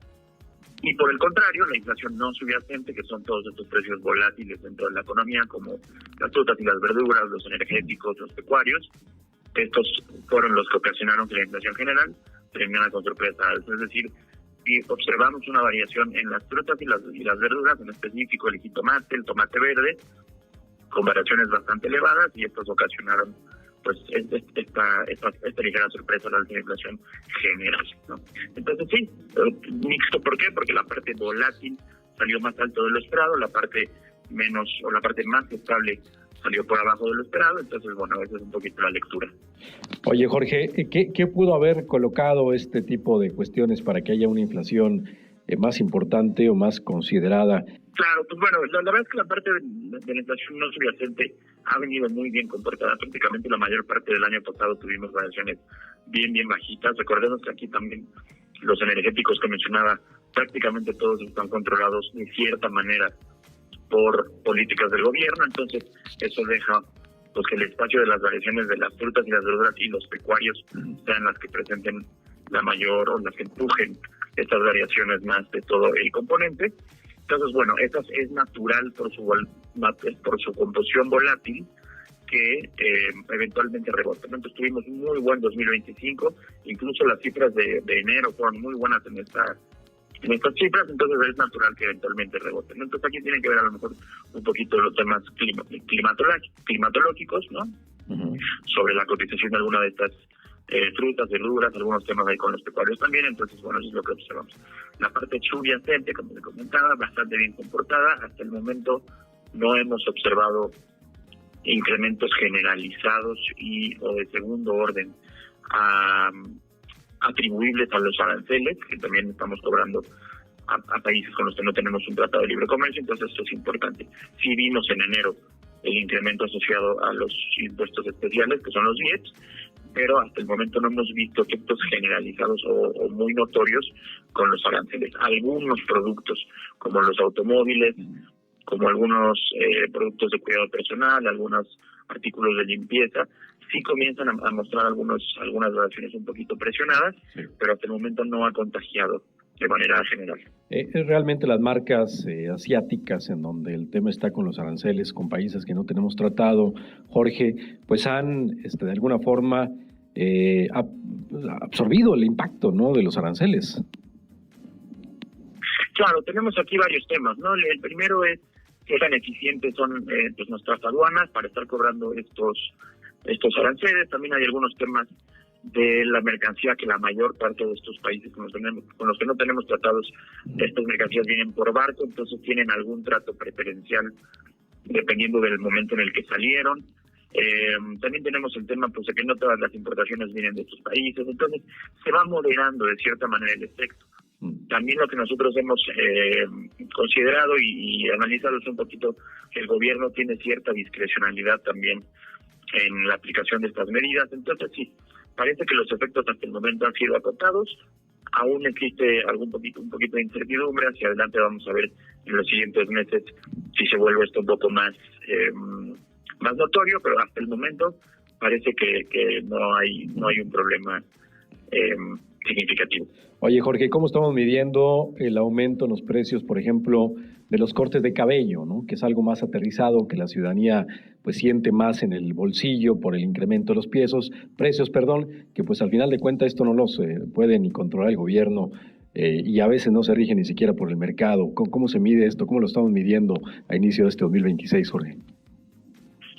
[SPEAKER 23] Y por el contrario, la inflación no subyacente, que son todos estos precios volátiles dentro de la economía, como las frutas y las verduras, los energéticos, los pecuarios, estos fueron los que ocasionaron que la inflación general terminara con sorpresa alta. Es decir, y observamos una variación en las frutas y las verduras, en específico el jitomate, el tomate verde, con variaciones bastante elevadas, y estos ocasionaron pues esta ligera sorpresa a la alta inflación general, ¿no? Entonces sí, mixto. ¿Por qué? Porque la parte volátil salió más alto de lo esperado, la parte menos o la parte más estable salió por abajo de lo esperado. Entonces, bueno, esa es un poquito la lectura.
[SPEAKER 2] Oye, Jorge, ¿qué pudo haber colocado este tipo de cuestiones para que haya una inflación más importante o más considerada?
[SPEAKER 23] Claro, pues bueno, la verdad es que la parte de la inflación no subyacente ha venido muy bien comportada. Prácticamente la mayor parte del año pasado tuvimos variaciones bien bajitas. Recordemos que aquí también los energéticos que mencionaba, prácticamente todos están controlados de cierta manera por políticas del gobierno. Entonces eso deja pues que el espacio de las variaciones de las frutas y las verduras y los pecuarios sean las que presenten la mayor o las que empujen estas variaciones más de todo el componente. Entonces, bueno, esta es natural por su composición volátil que eventualmente rebota. Entonces tuvimos un muy buen 2025, incluso las cifras de enero fueron muy buenas en estas cifras, entonces es natural que eventualmente reboten. Entonces aquí tienen que ver a lo mejor un poquito los temas climatológicos, ¿no? Uh-huh. Sobre la cotización de alguna de estas frutas, verduras, algunos temas ahí con los pecuarios también. Entonces, bueno, eso es lo que observamos. La parte subyacente, como te comentaba, bastante bien comportada. Hasta el momento no hemos observado incrementos generalizados o de segundo orden atribuibles a los aranceles, que también estamos cobrando a países con los que no tenemos un tratado de libre comercio. Entonces esto es importante. Sí vimos en enero el incremento asociado a los impuestos especiales, que son los IEPS, pero hasta el momento no hemos visto efectos generalizados o muy notorios con los aranceles. Algunos productos, como los automóviles, como algunos productos de cuidado personal, algunos artículos de limpieza, sí comienzan a mostrar algunas variaciones un poquito presionadas, sí, pero hasta el momento no ha contagiado de manera general.
[SPEAKER 2] Realmente las marcas asiáticas, en donde el tema está con los aranceles, con países que no tenemos tratado, Jorge, pues han de alguna forma absorbido el impacto, ¿no?, de los aranceles.
[SPEAKER 23] Claro, tenemos aquí varios temas, ¿no? El primero es qué tan eficientes son pues nuestras aduanas para estar cobrando estos aranceles. También hay algunos temas de la mercancía, que la mayor parte de estos países con los que no tenemos tratados, estas mercancías vienen por barco, entonces tienen algún trato preferencial dependiendo del momento en el que salieron. También tenemos el tema pues de que no todas las importaciones vienen de estos países, entonces se va moderando de cierta manera el efecto. También lo que nosotros hemos considerado y analizado es un poquito que el gobierno tiene cierta discrecionalidad también en la aplicación de estas medidas. Entonces sí, parece que los efectos hasta el momento han sido acotados. Aún existe un poquito de incertidumbre. Hacia adelante vamos a ver en los siguientes meses si se vuelve esto un poco más notorio, pero hasta el momento parece que no hay un problema significativo.
[SPEAKER 2] Oye, Jorge, ¿cómo estamos midiendo el aumento en los precios, por ejemplo, de los cortes de cabello, ¿no?, que es algo más aterrizado, que la ciudadanía pues siente más en el bolsillo por el incremento de los precios, que pues al final de cuentas esto no los puede ni controlar el gobierno y a veces no se rige ni siquiera por el mercado? ¿Cómo se mide esto? ¿Cómo lo estamos midiendo a inicio de este 2026, Jorge?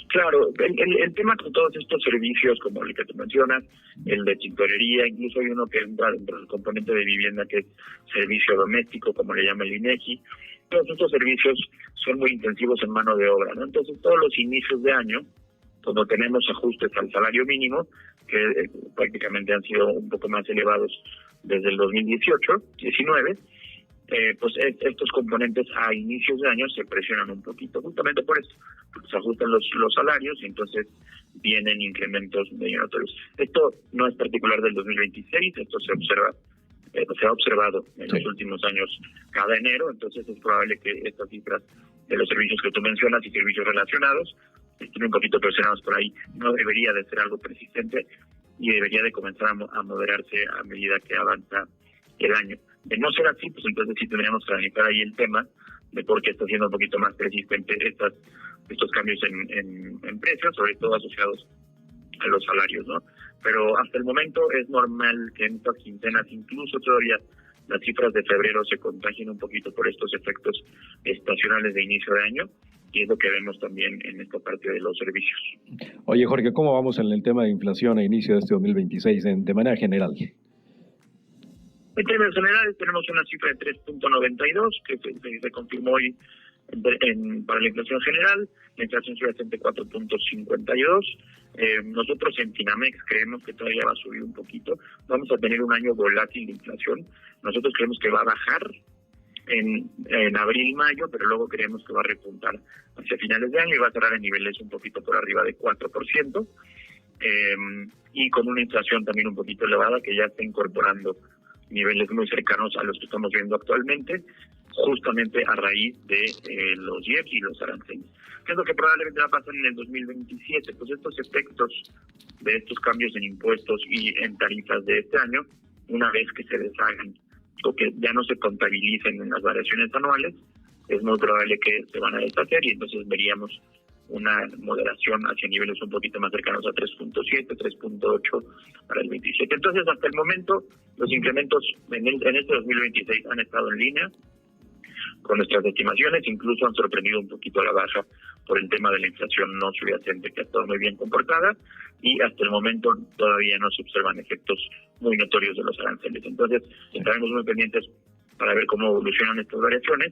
[SPEAKER 23] Claro, el tema con todos estos servicios, como el que tú mencionas, el de tintorería, incluso hay uno que entra dentro del componente de vivienda, que es servicio doméstico, como le llama el INEGI. Todos estos servicios son muy intensivos en mano de obra, ¿no? Entonces, todos los inicios de año, cuando tenemos ajustes al salario mínimo, que prácticamente han sido un poco más elevados desde el 2018-19, pues estos componentes a inicios de año se presionan un poquito, justamente por eso, porque se ajustan los salarios y entonces vienen incrementos medio notorios. Esto no es particular del 2026, esto se ha observado en los últimos años cada enero, entonces es probable que estas cifras de los servicios que tú mencionas y servicios relacionados estén un poquito presionados por ahí. No debería de ser algo persistente y debería de comenzar a moderarse a medida que avanza el año. De no ser así, pues entonces sí tendríamos que analizar ahí el tema de por qué está siendo un poquito más persistente estos cambios en precios, sobre todo asociados a los salarios, ¿no? Pero hasta el momento es normal que en estas quincenas, incluso todavía las cifras de febrero se contagien un poquito por estos efectos estacionales de inicio de año, y es lo que vemos también en esta parte de los servicios.
[SPEAKER 2] Oye, Jorge, ¿cómo vamos en el tema de inflación a inicio de este 2026 de manera general?
[SPEAKER 23] En términos generales tenemos una cifra de 3.92 que se confirmó hoy para la inflación general. La inflación subyacente 4.52. Nosotros en Finamex creemos que todavía va a subir un poquito. Vamos a tener un año volátil de inflación. Nosotros creemos que va a bajar en abril, mayo, pero luego creemos que va a repuntar hacia finales de año y va a cerrar en niveles un poquito por arriba de 4%, y con una inflación también un poquito elevada que ya está incorporando niveles muy cercanos a los que estamos viendo actualmente, justamente a raíz de los IEPS y los aranceles. ¿Qué es lo que probablemente va a pasar en el 2027? Pues estos efectos de estos cambios en impuestos y en tarifas de este año, una vez que se deshagan o que ya no se contabilicen en las variaciones anuales, es muy probable que se van a deshacer y entonces veríamos una moderación hacia niveles un poquito más cercanos a 3.7, 3.8 para el 27. Entonces, hasta el momento, los incrementos en este 2026 han estado en línea con nuestras estimaciones, incluso han sorprendido un poquito a la baja por el tema de la inflación no subyacente, que ha estado muy bien comportada, y hasta el momento todavía no se observan efectos muy notorios de los aranceles. Entonces, estaremos muy pendientes para ver cómo evolucionan estas variaciones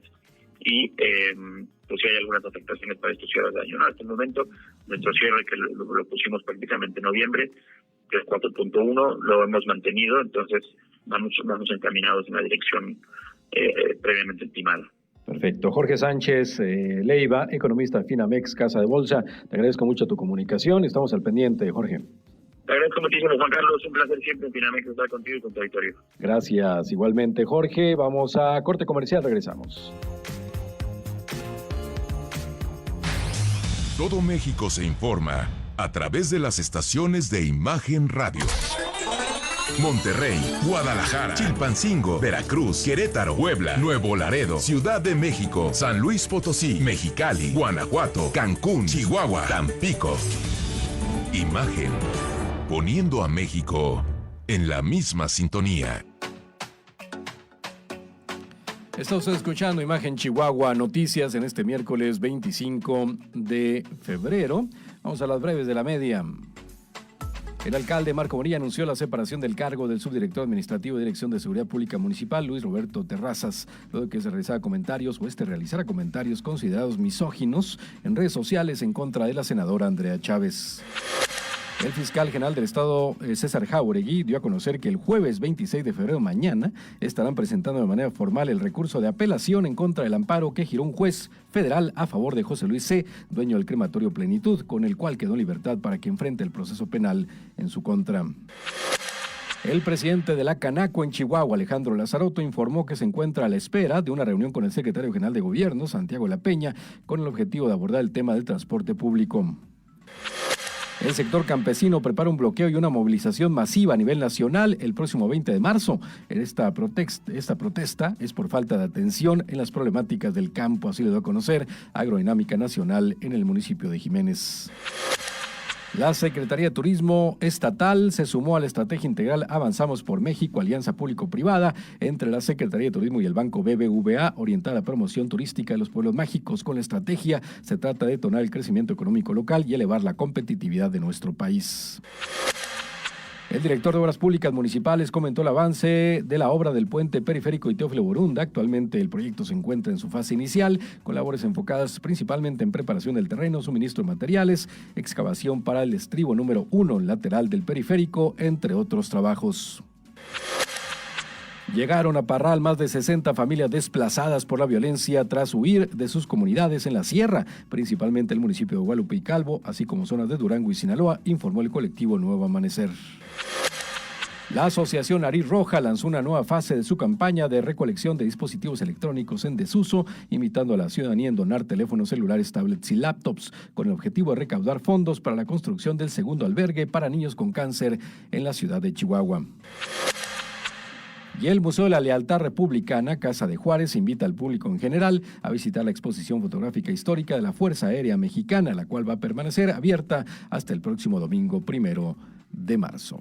[SPEAKER 23] y pues si hay algunas afectaciones para estos cierres de año. ¿No? Hasta el momento, nuestro cierre, que lo pusimos prácticamente en noviembre, que es 4.1, lo hemos mantenido, entonces vamos encaminados en la dirección previamente estimada.
[SPEAKER 2] Perfecto. Jorge Sánchez Leiva, economista de Finamex, Casa de Bolsa. Te agradezco mucho tu comunicación. Estamos al pendiente, Jorge.
[SPEAKER 23] Te agradezco muchísimo, Juan Carlos. Un placer siempre en Finamex estar contigo y con tu auditorio.
[SPEAKER 2] Gracias. Igualmente, Jorge. Vamos a corte comercial. Regresamos.
[SPEAKER 1] Todo México se informa a través de las estaciones de Imagen Radio. Monterrey, Guadalajara, Chilpancingo, Veracruz, Querétaro, Puebla, Nuevo Laredo, Ciudad de México, San Luis Potosí, Mexicali, Guanajuato, Cancún, Chihuahua, Tampico. Imagen, poniendo a México en la misma sintonía.
[SPEAKER 2] Está usted escuchando Imagen Chihuahua, noticias en este miércoles 25 de febrero. Vamos a las breves de la media. El alcalde Marco Bonilla anunció la separación del cargo del subdirector administrativo de Dirección de Seguridad Pública Municipal, Luis Roberto Terrazas, luego de que se realizara comentarios realizara comentarios considerados misóginos en redes sociales en contra de la senadora Andrea Chávez. El fiscal general del Estado, César Jáuregui, dio a conocer que el jueves 26 de febrero, mañana, estarán presentando de manera formal el recurso de apelación en contra del amparo que giró un juez federal a favor de José Luis C., dueño del crematorio Plenitud, con el cual quedó en libertad para que enfrente el proceso penal en su contra. El presidente de la Canaco en Chihuahua, Alejandro Lazzaroto, informó que se encuentra a la espera de una reunión con el secretario general de Gobierno, Santiago La Peña, con el objetivo de abordar el tema del transporte público. El sector campesino prepara un bloqueo y una movilización masiva a nivel nacional el próximo 20 de marzo. Esta protesta es por falta de atención en las problemáticas del campo, así lo dio a conocer Agrodinámica Nacional en el municipio de Jiménez. La Secretaría de Turismo Estatal se sumó a la estrategia integral Avanzamos por México, alianza público-privada entre la Secretaría de Turismo y el Banco BBVA, orientada a la promoción turística de los pueblos mágicos. Con la estrategia se trata de detonar el crecimiento económico local y elevar la competitividad de nuestro país. El director de Obras Públicas Municipales comentó el avance de la obra del puente periférico de Teófilo Borunda. Actualmente el proyecto se encuentra en su fase inicial, con labores enfocadas principalmente en preparación del terreno, suministro de materiales, excavación para el estribo número 1 lateral del periférico, entre otros trabajos. Llegaron a Parral más de 60 familias desplazadas por la violencia tras huir de sus comunidades en la sierra, principalmente el municipio de Guadalupe y Calvo, así como zonas de Durango y Sinaloa, informó el colectivo Nuevo Amanecer. La Asociación Nariz Roja lanzó una nueva fase de su campaña de recolección de dispositivos electrónicos en desuso, invitando a la ciudadanía en donar teléfonos celulares, tablets y laptops, con el objetivo de recaudar fondos para la construcción del segundo albergue para niños con cáncer en la ciudad de Chihuahua. Y el Museo de la Lealtad Republicana, Casa de Juárez, invita al público en general a visitar la exposición fotográfica histórica de la Fuerza Aérea Mexicana, la cual va a permanecer abierta hasta el próximo domingo 1 de marzo.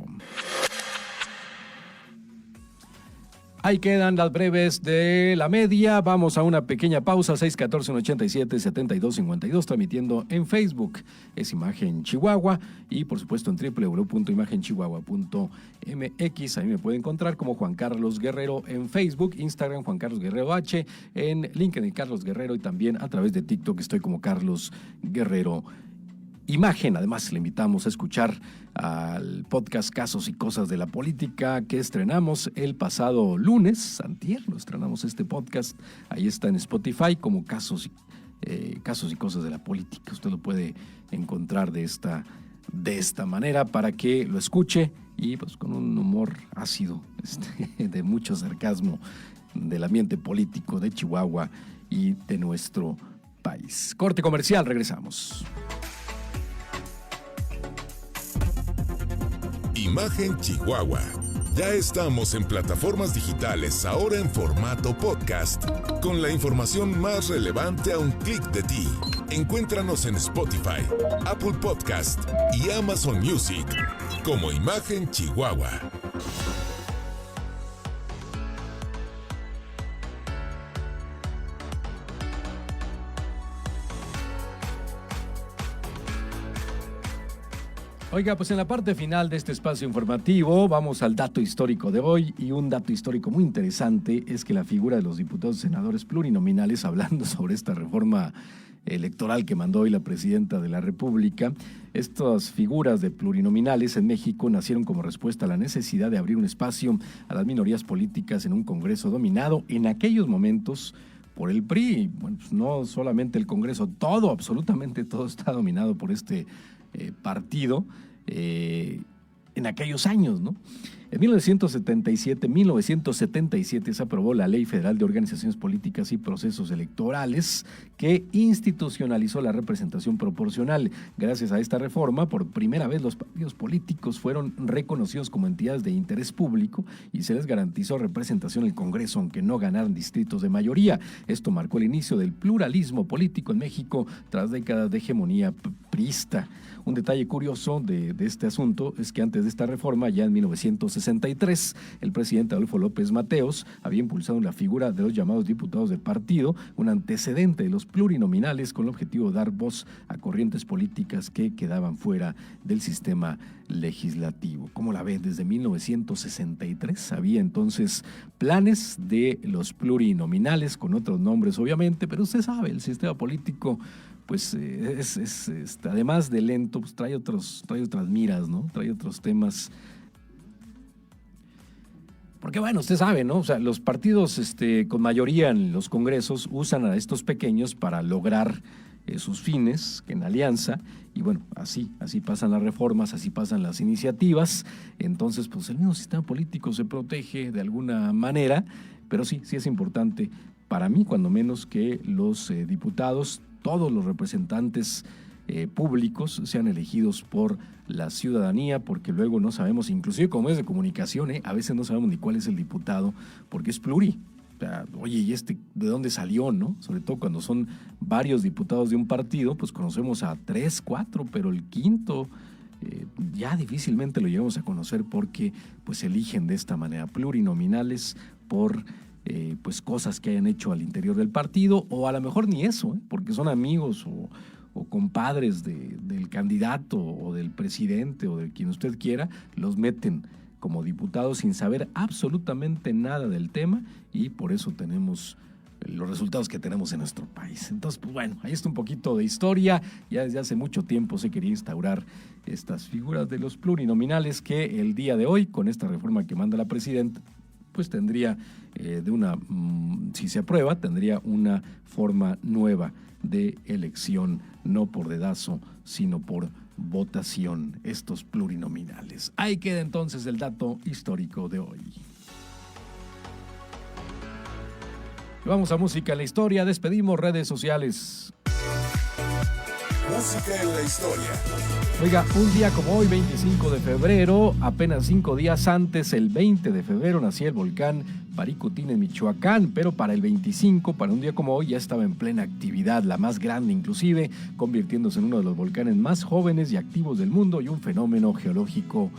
[SPEAKER 2] Ahí quedan las breves de la media. Vamos a una pequeña pausa. 614-187-7252, transmitiendo en Facebook. Es Imagen Chihuahua y por supuesto en www.imagenchihuahua.mx. Ahí me puede encontrar como Juan Carlos Guerrero en Facebook, Instagram Juan Carlos Guerrero H, en LinkedIn Carlos Guerrero y también a través de TikTok estoy como Carlos Guerrero Imagen. Además, le invitamos a escuchar al podcast Casos y Cosas de la Política que estrenamos el pasado lunes, antier, lo estrenamos este podcast. Ahí está en Spotify como Casos y Cosas de la Política. Usted lo puede encontrar de esta manera para que lo escuche y pues con un humor ácido, de mucho sarcasmo del ambiente político de Chihuahua y de nuestro país. Corte comercial, regresamos.
[SPEAKER 1] Imagen Chihuahua. Ya estamos en plataformas digitales, ahora en formato podcast, con la información más relevante a un clic de ti. Encuéntranos en Spotify, Apple Podcast y Amazon Music como Imagen Chihuahua.
[SPEAKER 2] Oiga, pues en la parte final de este espacio informativo vamos al dato histórico de hoy, y un dato histórico muy interesante es que la figura de los diputados y senadores plurinominales, hablando sobre esta reforma electoral que mandó hoy la presidenta de la República, estas figuras de plurinominales en México nacieron como respuesta a la necesidad de abrir un espacio a las minorías políticas en un Congreso dominado en aquellos momentos por el PRI. Bueno, pues no solamente el Congreso, absolutamente todo está dominado por este partido en aquellos años, ¿no? En 1977 se aprobó la Ley Federal de Organizaciones Políticas y Procesos Electorales que institucionalizó la representación proporcional. Gracias a esta reforma, por primera vez los partidos políticos fueron reconocidos como entidades de interés público y se les garantizó representación en el Congreso, aunque no ganaran distritos de mayoría. Esto marcó el inicio del pluralismo político en México tras décadas de hegemonía priista. Un detalle curioso de este asunto es que antes de esta reforma, ya en 1963, el presidente Adolfo López Mateos había impulsado la figura de los llamados diputados del partido, un antecedente de los plurinominales con el objetivo de dar voz a corrientes políticas que quedaban fuera del sistema legislativo. ¿Cómo la ven? Desde 1963 había entonces planes de los plurinominales con otros nombres, obviamente, pero usted sabe, el sistema político pues además de lento, pues trae otras miras, ¿no? Trae otros temas. Porque bueno, usted sabe, ¿no? O sea, los partidos con mayoría en los congresos usan a estos pequeños para lograr sus fines en alianza, y bueno, así pasan las reformas, así pasan las iniciativas. Entonces, pues el mismo sistema político se protege de alguna manera, pero sí es importante para mí, cuando menos, que los diputados, todos los representantes públicos sean elegidos por la ciudadanía, porque luego no sabemos, inclusive como medios de comunicación, a veces no sabemos ni cuál es el diputado, porque es pluri. O sea, oye, ¿y de dónde salió, no? Sobre todo cuando son varios diputados de un partido, pues conocemos a 3, 4, pero el quinto ya difícilmente lo llegamos a conocer porque pues eligen de esta manera, plurinominales por pues cosas que hayan hecho al interior del partido, o a lo mejor ni eso, porque son amigos o compadres del candidato o del presidente o de quien usted quiera, los meten como diputados sin saber absolutamente nada del tema, y por eso tenemos los resultados que tenemos en nuestro país. Entonces, pues bueno, ahí está un poquito de historia. Ya desde hace mucho tiempo se quería instaurar estas figuras de los plurinominales que el día de hoy, con esta reforma que manda la presidenta, pues tendría si se aprueba, tendría una forma nueva de elección, no por dedazo, sino por votación, estos plurinominales. Ahí queda entonces el dato histórico de hoy. Vamos a música en la historia, despedimos redes sociales.
[SPEAKER 1] Música en la historia.
[SPEAKER 2] Oiga, un día como hoy, 25 de febrero, apenas 5 días antes, el 20 de febrero, nacía el volcán Paricutín en Michoacán, pero para el 25, para un día como hoy, ya estaba en plena actividad, la más grande inclusive, convirtiéndose en uno de los volcanes más jóvenes y activos del mundo y un fenómeno geológico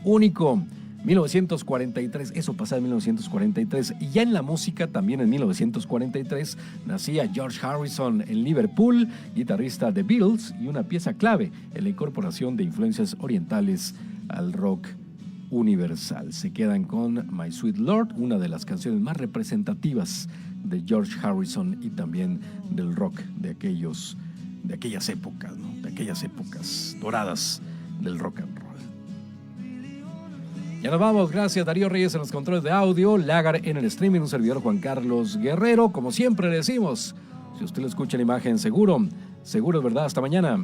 [SPEAKER 2] único. 1943, eso pasaba en 1943, y ya en la música, también en 1943, nacía George Harrison en Liverpool, guitarrista de Beatles y una pieza clave en la incorporación de influencias orientales al rock universal. Se quedan con My Sweet Lord, una de las canciones más representativas de George Harrison y también del rock de aquellas épocas, ¿no? De aquellas épocas doradas del rock and roll. Ya nos vamos, gracias Darío Reyes en los controles de audio, Lagar en el streaming, un servidor Juan Carlos Guerrero. Como siempre le decimos, si usted lo escucha en imagen, seguro es verdad. Hasta mañana.